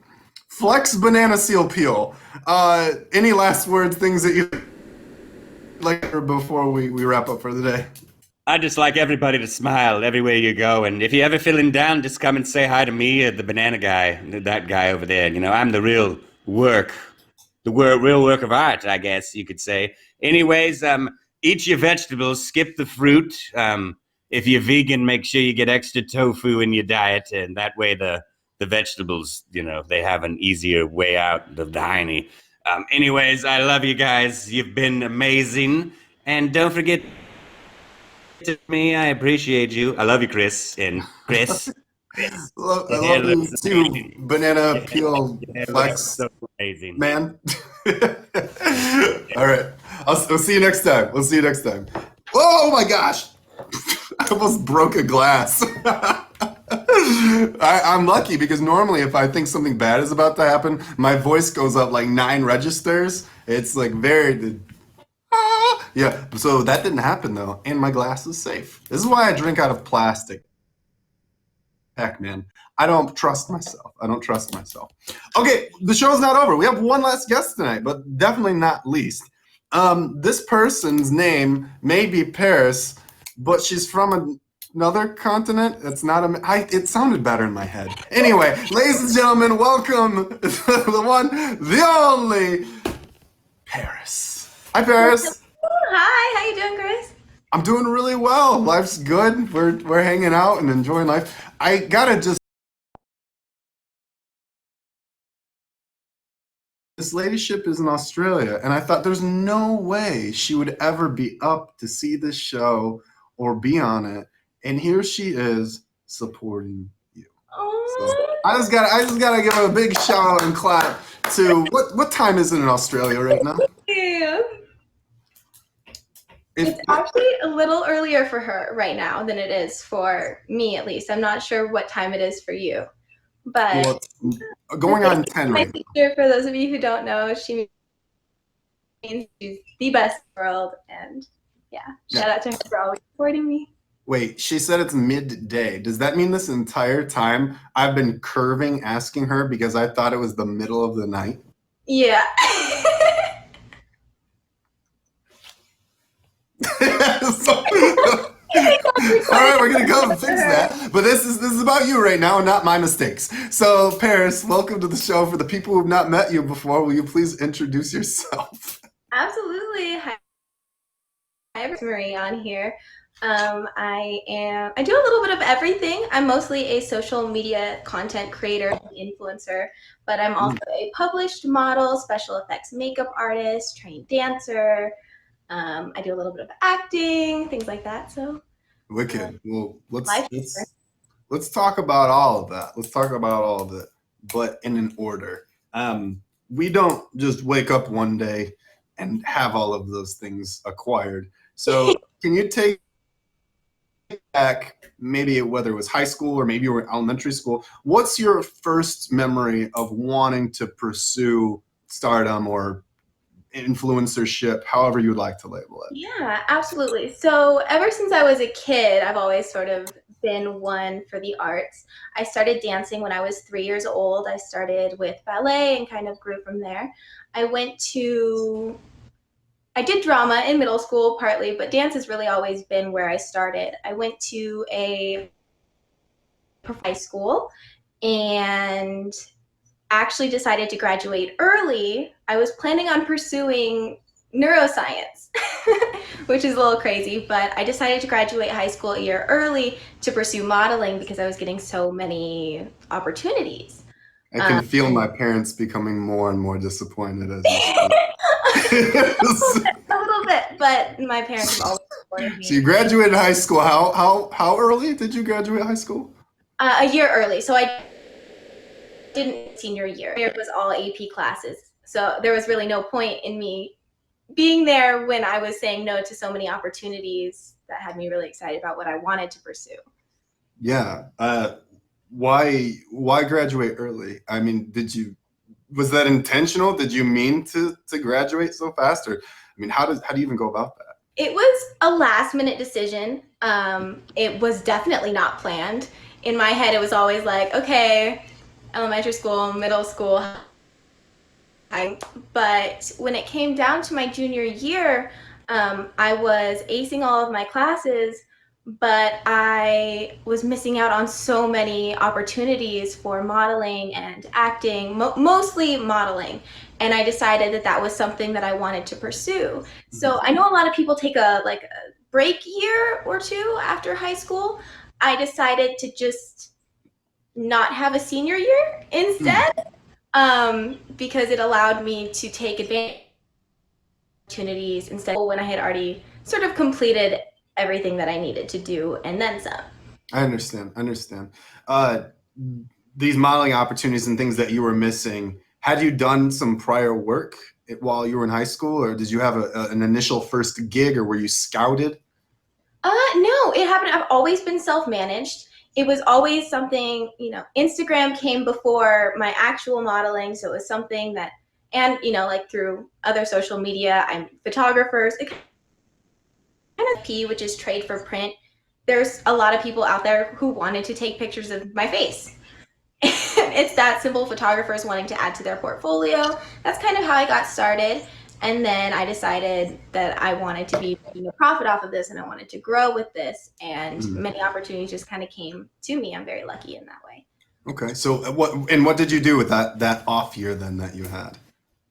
Flex Banana Seal Peel. Any last words, things that you like before we wrap up for the day? I just like everybody to smile everywhere you go. And if you're ever feeling down, just come and say hi to me, the banana guy, that guy over there. You know, I'm the real work of art, I guess you could say. Anyways, eat your vegetables, skip the fruit. If you're vegan, make sure you get extra tofu in your diet. And that way the vegetables, you know, they have an easier way out of the hiney. Anyways, I love you guys. You've been amazing. And don't forget to me, I appreciate you. I love you, Chris. And Chris. I love you too, Banana Peel Flex So amazing. man. All right, we'll see you next time. We'll see you next time. Oh my gosh, I almost broke a glass. I'm lucky because normally if I think something bad is about to happen, my voice goes up like 9 registers. It's like very, yeah. So that didn't happen though, and my glass is safe. This is why I drink out of plastic. Heck, man, I don't trust myself. Okay, the show's not over. We have one last guest tonight, but definitely not least. This person's name may be Paris, but she's from another continent. It's not it sounded better in my head. Anyway, ladies and gentlemen, welcome to the one, the only Paris. Hi, Paris. Hi, how you doing, Chris? I'm doing really well. Life's good. We're hanging out and enjoying life. I gotta just. This ladyship is in Australia, and I thought there's no way she would ever be up to see this show or be on it. And here she is supporting you. So I just gotta give her a big shout out and clap to what time is it in Australia right now? It's actually a little earlier for her right now than it is for me, at least. I'm not sure what time it is for you, but Well, going on 10 my right now. sister, for those of you who don't know, she means she's the best in the world, and shout out to her for always supporting me. Wait, she said it's midday. Does that mean this entire time I've been curving asking her because I thought it was the middle of the night? Yeah. All right, we're gonna go and fix that. But this is about you right now, and not my mistakes. So, Paris, welcome to the show. For the people who have not met you before, will you please introduce yourself? Absolutely. Hi, it's Marie on here. I do a little bit of everything. I'm mostly a social media content creator and influencer, but I'm also a published model, special effects makeup artist, trained dancer. I do a little bit of acting, things like that. So Wicked. Well, life let's talk about all of that. Let's talk about all of it, but in an order. We don't just wake up one day and have all of those things acquired. So can you take back, maybe whether it was high school or maybe you were in elementary school, what's your first memory of wanting to pursue stardom or influencership, however you would like to label it? Yeah, absolutely. So ever since I was a kid, I've always sort of been one for the arts. I started dancing when I was 3 years old. I started with ballet and kind of grew from there. I did drama in middle school partly, but dance has really always been where I started. I went to a high school and actually decided to graduate early. I was planning on pursuing neuroscience, which is a little crazy, but I decided to graduate high school a year early to pursue modeling because I was getting so many opportunities. I can feel my parents becoming more and more disappointed as you a little bit, but my parents have always supported me. So you graduated high school. How early did you graduate high school? A year early. So I didn't senior year. It was all AP classes. So there was really no point in me being there when I was saying no to so many opportunities that had me really excited about what I wanted to pursue. Yeah. Why graduate early? I mean, was that intentional? Did you mean to graduate so fast? Or I mean, how do you even go about that? It was a last minute decision. It was definitely not planned. In my head, it was always like, okay, elementary school, middle school. But when it came down to my junior year, I was acing all of my classes, but I was missing out on so many opportunities for modeling and acting, mostly modeling. And I decided that that was something that I wanted to pursue. So I know a lot of people take a break year or two after high school. I decided to just not have a senior year instead, because it allowed me to take advantage of opportunities instead when I had already sort of completed everything that I needed to do and then some. I understand. These modeling opportunities and things that you were missing, had you done some prior work while you were in high school, or did you have an initial first gig, or were you scouted? No, it happened. I've always been self-managed. It was always something, Instagram came before my actual modeling. So it was something that, and, through other social media, I'm photographers. It kind of P, which is trade for print. There's a lot of people out there who wanted to take pictures of my face. It's that simple, photographers wanting to add to their portfolio. That's kind of how I got started. And then I decided that I wanted to be making a profit off of this and I wanted to grow with this. And many opportunities just kind of came to me. I'm very lucky in that way. Okay. So what did you do with that off year then that you had?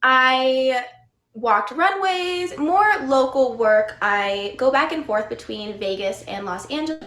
I walked runways, more local work. I go back and forth between Vegas and Los Angeles.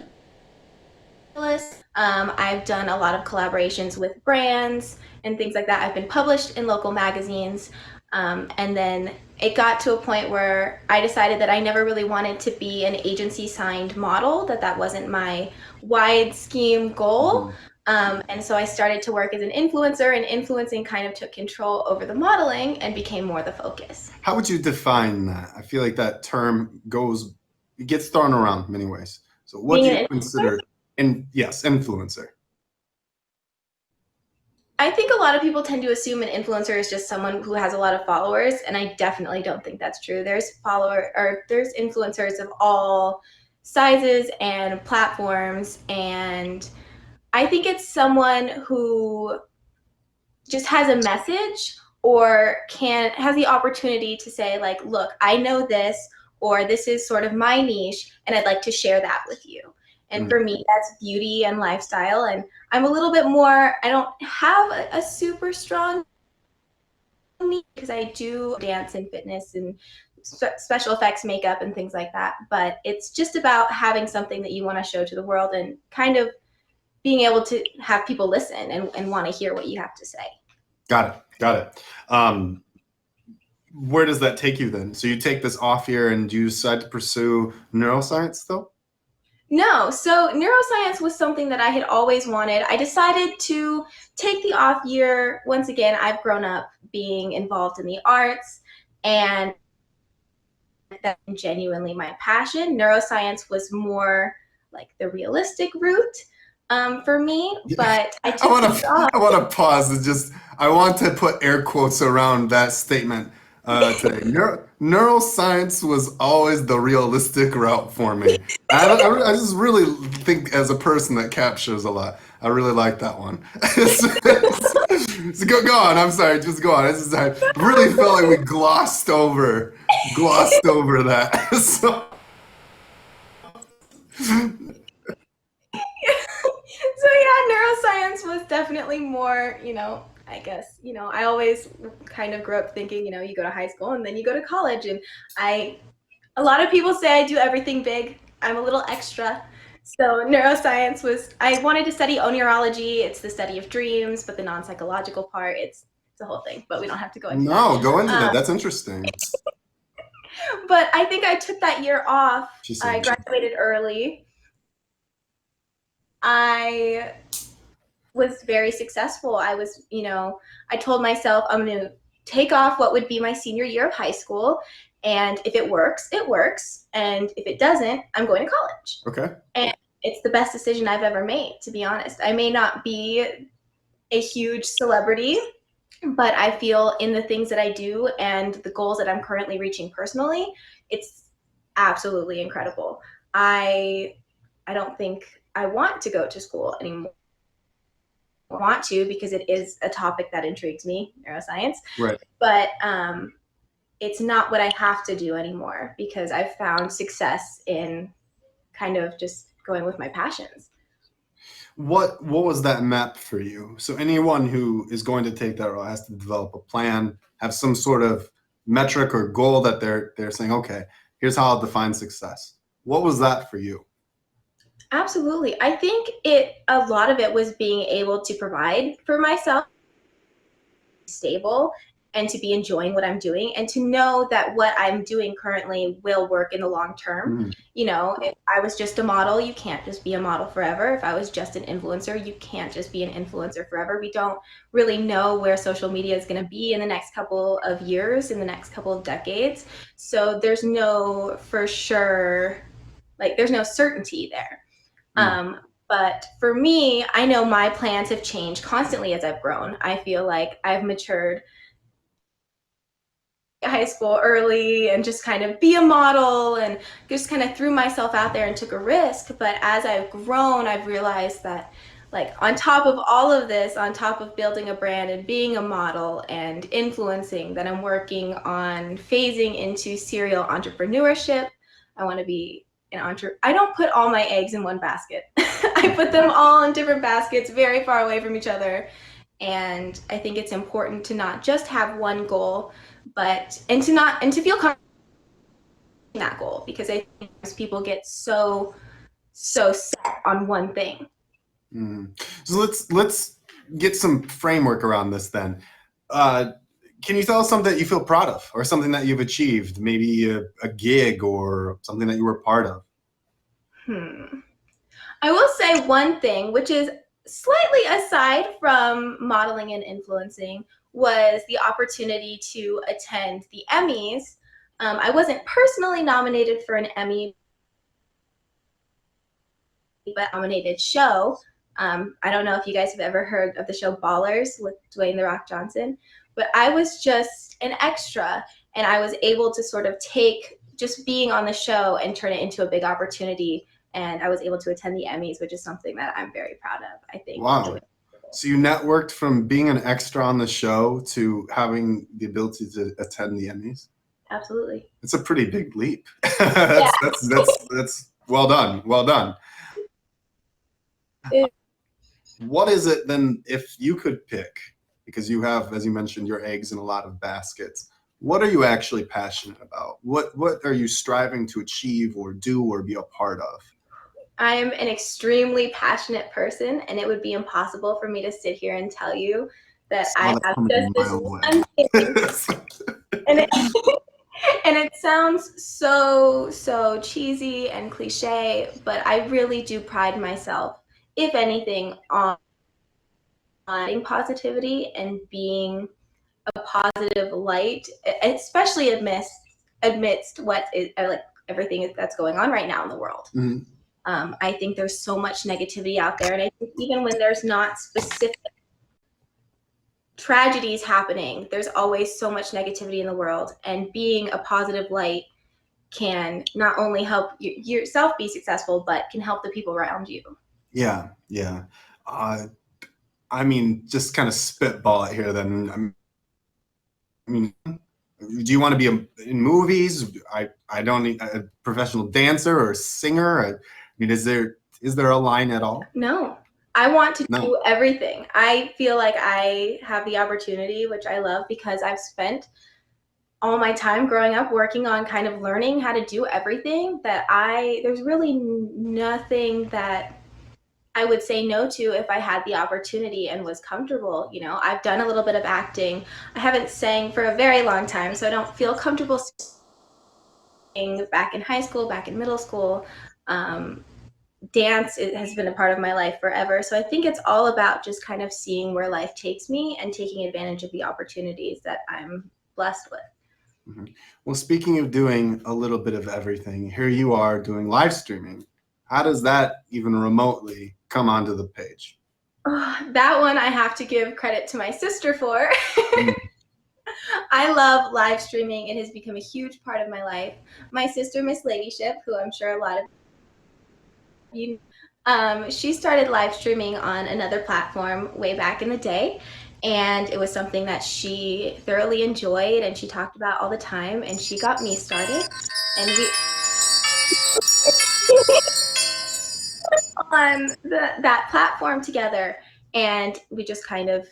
I've done a lot of collaborations with brands and things like that. I've been published in local magazines. And then it got to a point where I decided that I never really wanted to be an agency signed model, that wasn't my wide scheme goal. And so I started to work as an influencer, and influencing kind of took control over the modeling and became more the focus. How would you define that? I feel like that term gets thrown around many ways. So what do you consider influencer? I think a lot of people tend to assume an influencer is just someone who has a lot of followers, and I definitely don't think that's true. There's influencers of all sizes and platforms, and I think it's someone who just has a message or has the opportunity to say, like, look, I know this, or this is sort of my niche, and I'd like to share that with you. And for me, that's beauty and lifestyle. And I'm a little bit more, I don't have a super strong niche because I do dance and fitness and special effects makeup and things like that. But it's just about having something that you want to show to the world and kind of being able to have people listen and want to hear what you have to say. Got it. Where does that take you then? So you take this off year and you decide to pursue neuroscience still? No, so neuroscience was something that I had always wanted. I decided to take the off year. Once again, I've grown up being involved in the arts, and that's genuinely my passion. Neuroscience was more like the realistic route for me, but I want to pause and I want to put air quotes around that statement today. Neuroscience was always the realistic route for me. I just really think as a person that captures a lot. I really like that one. So go on. I'm sorry. Just go on. I really felt like we glossed over that. So. So yeah, neuroscience was definitely more, I guess, I always kind of grew up thinking, you go to high school and then you go to college, and a lot of people say I do everything big. I'm a little extra. So neuroscience I wanted to study oneurology. It's the study of dreams, but the non-psychological part, it's a whole thing, but we don't have to go into that. No, go into that. That's interesting. But I think I took that year off. I graduated early. I was very successful. I was, I told myself I'm going to take off what would be my senior year of high school. And if it works, it works. And if it doesn't, I'm going to college. Okay. And it's the best decision I've ever made, to be honest. I may not be a huge celebrity, but I feel in the things that I do and the goals that I'm currently reaching personally, it's absolutely incredible. I don't think I want to go to school anymore. I want to because it is a topic that intrigues me, neuroscience. Right. But it's not what I have to do anymore because I've found success in kind of just going with my passions. What was that map for you? So anyone who is going to take that role has to develop a plan, have some sort of metric or goal that they're saying, okay, here's how I'll define success. What was that for you? Absolutely. I think a lot of it was being able to provide for myself, stable, and to be enjoying what I'm doing and to know that what I'm doing currently will work in the long term. If I was just a model, you can't just be a model forever. If I was just an influencer, you can't just be an influencer forever. We don't really know where social media is going to be in the next couple of years, in the next couple of decades. So there's no for sure, there's no certainty there. But for me, I know my plans have changed constantly as I've grown. I feel like I've matured high school early and just kind of be a model and just kind of threw myself out there and took a risk. But as I've grown, I've realized that like on top of all of this, on top of building a brand and being a model and influencing, that I'm working on phasing into serial entrepreneurship. I want to be an entrepreneur. I don't put all my eggs in one basket. I put them all in different baskets, very far away from each other. And I think it's important to not just have one goal, but and to feel comfortable in that goal, because I think people get so set on one thing. So let's get some framework around this then. Can you tell us something that you feel proud of, or something that you've achieved, maybe a gig or something that you were part of? I will say one thing, which is slightly aside from modeling and influencing, was the opportunity to attend the Emmys. I wasn't personally nominated for an Emmy, but nominated show. I don't know if you guys have ever heard of the show Ballers with Dwayne "The Rock" Johnson, but I was just an extra, and I was able to sort of take just being on the show and turn it into a big opportunity. And I was able to attend the Emmys, which is something that I'm very proud of, I think. Wow. So you networked from being an extra on the show to having the ability to attend the Emmys? Absolutely. It's a pretty big leap. That's well done. Well done. What is it then, if you could pick, because you have, as you mentioned, your eggs in a lot of baskets, what are you actually passionate about? What are you striving to achieve or do or be a part of? I'm an extremely passionate person, and it would be impossible for me to sit here and tell you that I have just this one thing. And it sounds so cheesy and cliche, but I really do pride myself, if anything, on being positivity and being a positive light, especially amidst what is like everything that's going on right now in the world. Mm-hmm. I think there's so much negativity out there, and I think even when there's not specific tragedies happening, there's always so much negativity in the world, and being a positive light can not only help yourself be successful, but can help the people around you. Yeah. I mean, just kind of spitball it here then. I mean, do you want to be in movies? I don't need a professional dancer or a singer. I mean, is there a line at all? No, I want to do everything. I feel like I have the opportunity, which I love, because I've spent all my time growing up working on kind of learning how to do everything, that there's really nothing that I would say no to if I had the opportunity and was comfortable. You know, I've done a little bit of acting. I haven't sang for a very long time, so I don't feel comfortable singing. Back in high school, back in middle school. Dance has been a part of my life forever. So I think it's all about just kind of seeing where life takes me and taking advantage of the opportunities that I'm blessed with. Mm-hmm. Well, speaking of doing a little bit of everything, here you are doing live streaming. How does that even remotely come onto the page? That one I have to give credit to my sister for. I love live streaming. It has become a huge part of my life. My sister, Miss Ladyship, who I'm sure a lot of you she started live streaming on another platform way back in the day, and it was something that she thoroughly enjoyed and she talked about all the time, and she got me started, and we on that platform together, and we just kind of,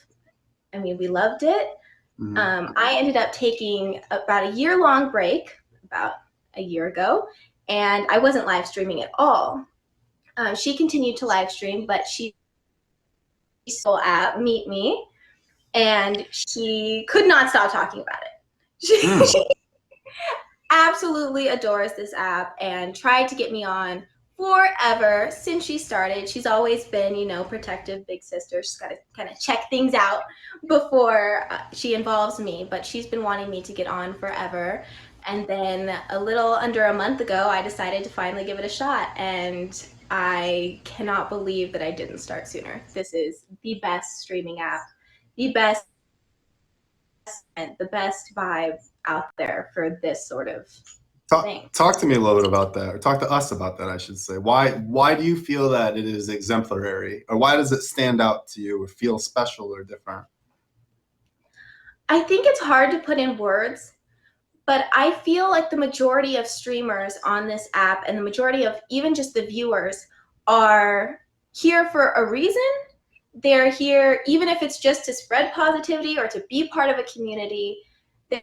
I mean, we loved it. Mm-hmm. I ended up taking about a year-long break about a year ago, and I wasn't live streaming at all. She continued to live stream, but she still at Meet Me, and she could not stop talking about it. She absolutely adores this app and tried to get me on forever since she started. She's always been, you know, protective big sister. She's got to kind of check things out before she involves me, but she's been wanting me to get on forever. And then a little under a month ago, I decided to finally give it a shot, and I cannot believe that I didn't start sooner. This is the best streaming app, the best vibe out there for this sort of Thanks. Talk to me a little bit about that, or talk to us about that, I should say. Why do you feel that it is exemplary, or why does it stand out to you or feel special or different? I think it's hard to put in words, but I feel like the majority of streamers on this app and the majority of even just the viewers are here for a reason. They're here, even if it's just to spread positivity or to be part of a community, they're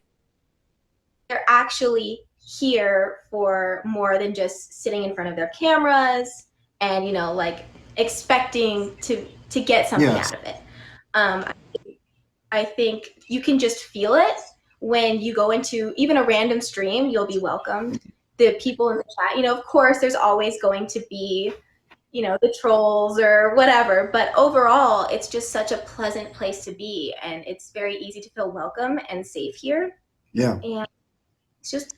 actually here for more than just sitting in front of their cameras and, like expecting to get something Yes. out of it. I think you can just feel it when you go into even a random stream. You'll be welcomed. The people in the chat, of course, there's always going to be, the trolls or whatever. But overall, it's just such a pleasant place to be, and it's very easy to feel welcome and safe here. Yeah. And it's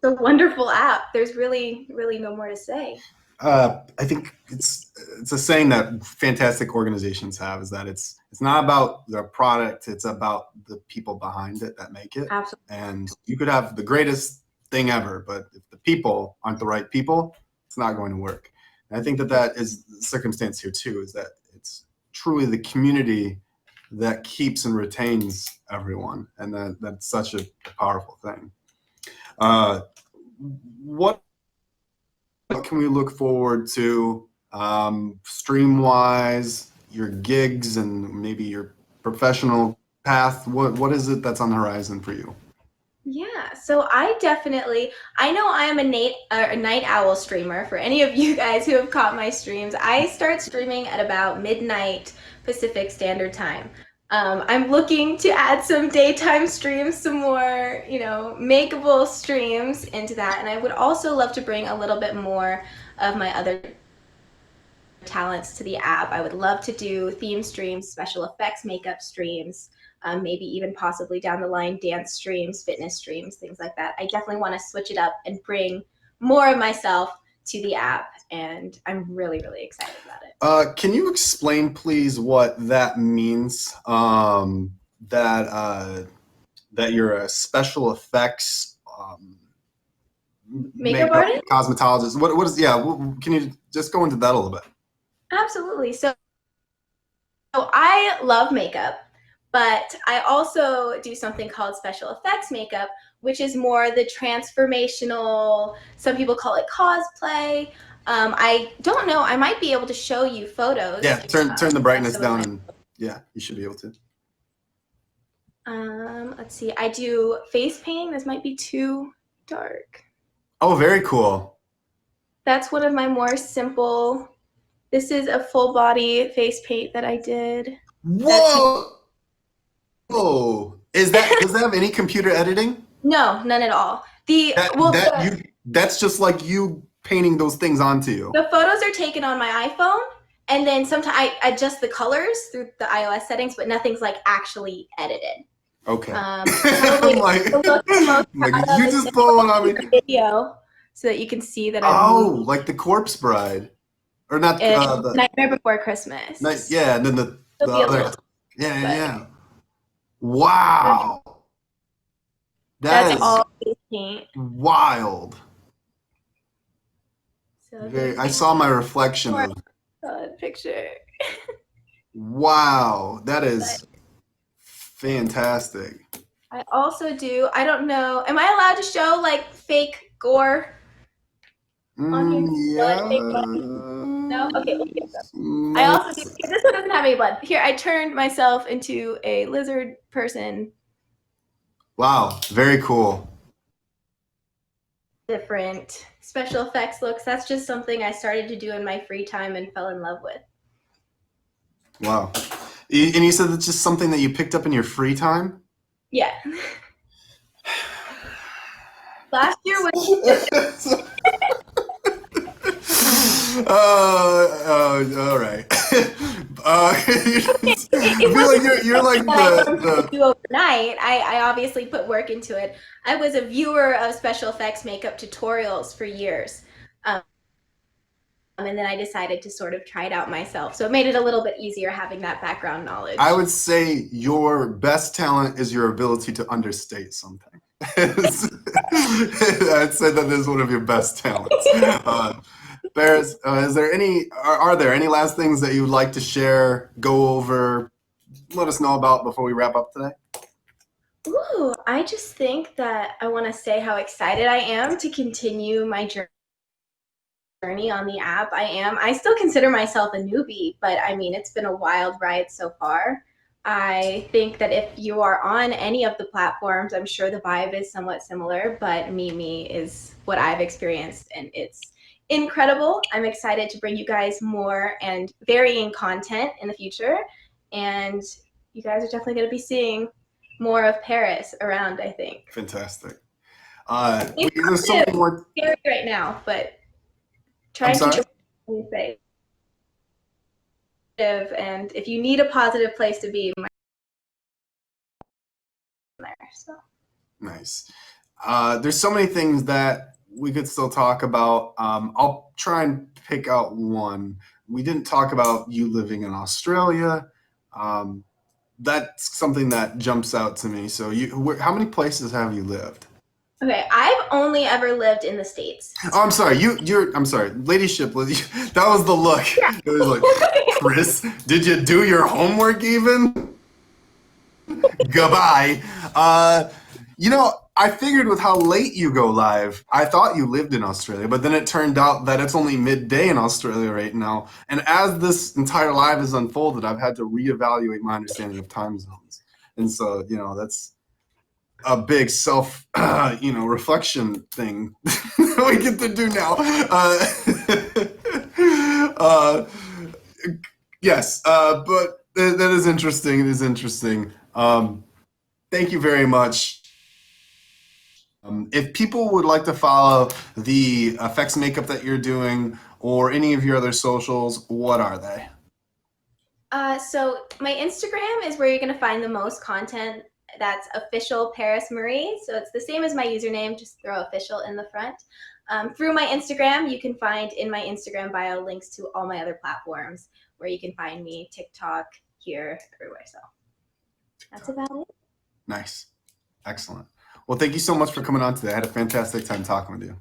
a wonderful app. There's really, really no more to say. I think it's a saying that fantastic organizations have, is that it's not about the product, it's about the people behind it that make it. Absolutely. And you could have the greatest thing ever, but if the people aren't the right people, it's not going to work. And I think that is the circumstance here too, is that it's truly the community that keeps and retains everyone, and that's such a powerful thing. What can we look forward to stream wise, your gigs and maybe your professional path? What is it that's on the horizon for you? Yeah, so I know I am a night owl streamer. For any of you guys who have caught my streams, I start streaming at about midnight Pacific Standard Time. I'm looking to add some daytime streams, some more, makeable streams into that. And I would also love to bring a little bit more of my other talents to the app. I would love to do theme streams, special effects, makeup streams, maybe even possibly down the line dance streams, fitness streams, things like that. I definitely want to switch it up and bring more of myself to the app, and I'm really, really excited about it. Can you explain, please, what that means? That you're a special effects makeup artist, cosmetologist. What is? Yeah, can you just go into that a little bit? Absolutely. So I love makeup, but I also do something called special effects makeup, which is more the transformational, some people call it cosplay. I don't know, I might be able to show you photos. Yeah, turn the brightness down, and yeah, you should be able to. Let's see, I do face painting. This might be too dark. Oh, very cool. That's one of my more simple. This is a full body face paint that I did. Whoa! Oh, does that have any computer editing? No, none at all. That's just like you painting those things onto you. The photos are taken on my iPhone, and then sometimes I adjust the colors through the iOS settings, but nothing's like actually edited. Okay. Probably you just pull one on me. Video, so that you can see that I'm. Like the Corpse Bride, or not? The Nightmare Before Christmas. Yeah, and then the other. Yeah. Wow. That's all face paint. Wild. So I saw my reflection of picture. Wow, that is fantastic. I also do. I don't know. Am I allowed to show like fake gore? Yeah. No. Okay. I also do. This one doesn't have any blood. Here, I turned myself into a lizard person. Wow, very cool. Different special effects looks. That's just something I started to do in my free time and fell in love with. Wow. And you said it's just something that you picked up in your free time? Yeah. Last year was. All right. I feel like you're like the do overnight. I obviously put work into it. I was a viewer of special effects makeup tutorials for years. And then I decided to sort of try it out myself. So it made it a little bit easier having that background knowledge. I would say your best talent is your ability to understate something. I'd say that is one of your best talents. Bears, is there are there any last things that you would like to share, go over, let us know about before we wrap up today? Ooh, I just think that I want to say how excited I am to continue my journey on the app. I still consider myself a newbie, but I mean, it's been a wild ride so far. I think that if you are on any of the platforms, I'm sure the vibe is somewhat similar, but Mimi is what I've experienced, and it's incredible. I'm excited to bring you guys more and varying content in the future, and you guys are definitely going to be seeing more of Paris around, I think. Fantastic. There's so many more. Scary right now, but try I'm and keep sorry? it safe. And if you need a positive place to be, there. So. Nice. There's so many things that we could still talk about. I'll try and pick out one. We didn't talk about you living in Australia. That's something that jumps out to me. So how many places have you lived? Okay, I've only ever lived in the States. Oh, I'm sorry. I'm sorry. Ladyship, that was the look. Yeah. It was like, Chris, did you do your homework even? Goodbye. I figured with how late you go live, I thought you lived in Australia, but then it turned out that it's only midday in Australia right now. And as this entire live has unfolded, I've had to reevaluate my understanding of time zones. And so, that's a big self, reflection thing we get to do now. Yes, but that is interesting. It is interesting. Thank you very much. If people would like to follow the effects makeup that you're doing or any of your other socials, what are they? So my Instagram is where you're going to find the most content. That's official Paris Marie. So it's the same as my username, just throw official in the front. Through my Instagram, you can find in my Instagram bio links to all my other platforms where you can find me, TikTok, here, everywhere. So that's about it. Nice. Excellent. Well, thank you so much for coming on today. I had a fantastic time talking with you.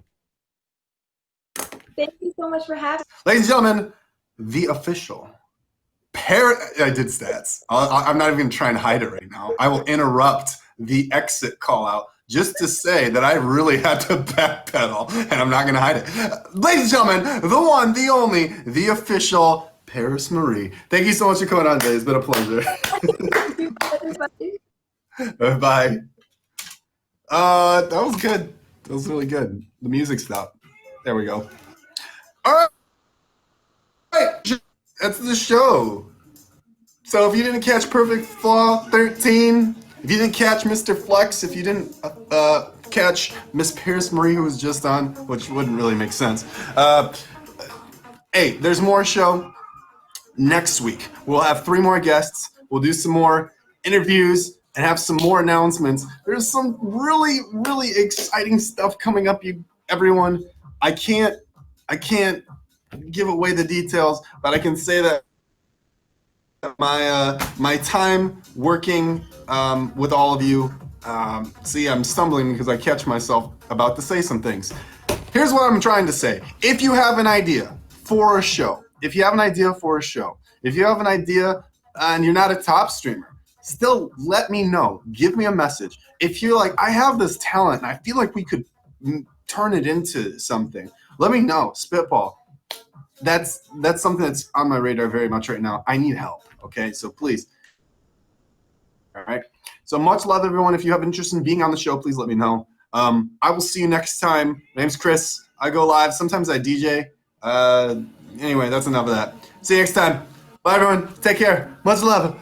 Thank you so much for having me. Ladies and gentlemen, the official I did stats. I'm not even trying to hide it right now. I will interrupt the exit call out just to say that I really had to backpedal, and I'm not going to hide it. Ladies and gentlemen, the one, the only, the official Paris Marie. Thank you so much for coming on today. It's been a pleasure. Bye. That was good. That was really good. The music stopped. There we go. All right. That's the show. So if you didn't catch Perfect Flaw 13, if you didn't catch Mr. Flex, if you didn't catch Miss Paris Marie, who was just on, which wouldn't really make sense. Hey, there's more show next week. We'll have 3 more guests. We'll do some more interviews and have some more announcements. There's some really, really exciting stuff coming up, everyone. I can't give away the details, but I can say that my time working with all of you, see, I'm stumbling because I catch myself about to say some things. Here's what I'm trying to say. If you have an idea for a show, if you have an idea and you're not a top streamer, still let me know. Give me a message. If you're like, I have this talent and I feel like we could turn it into something, let me know. Spitball. That's something that's on my radar very much right now. I need help. Okay, so please. All right. So much love, everyone. If you have interest in being on the show, please let me know. I will see you next time. My name's Chris. I go live. Sometimes I DJ. Anyway, that's enough of that. See you next time. Bye, everyone. Take care. Much love.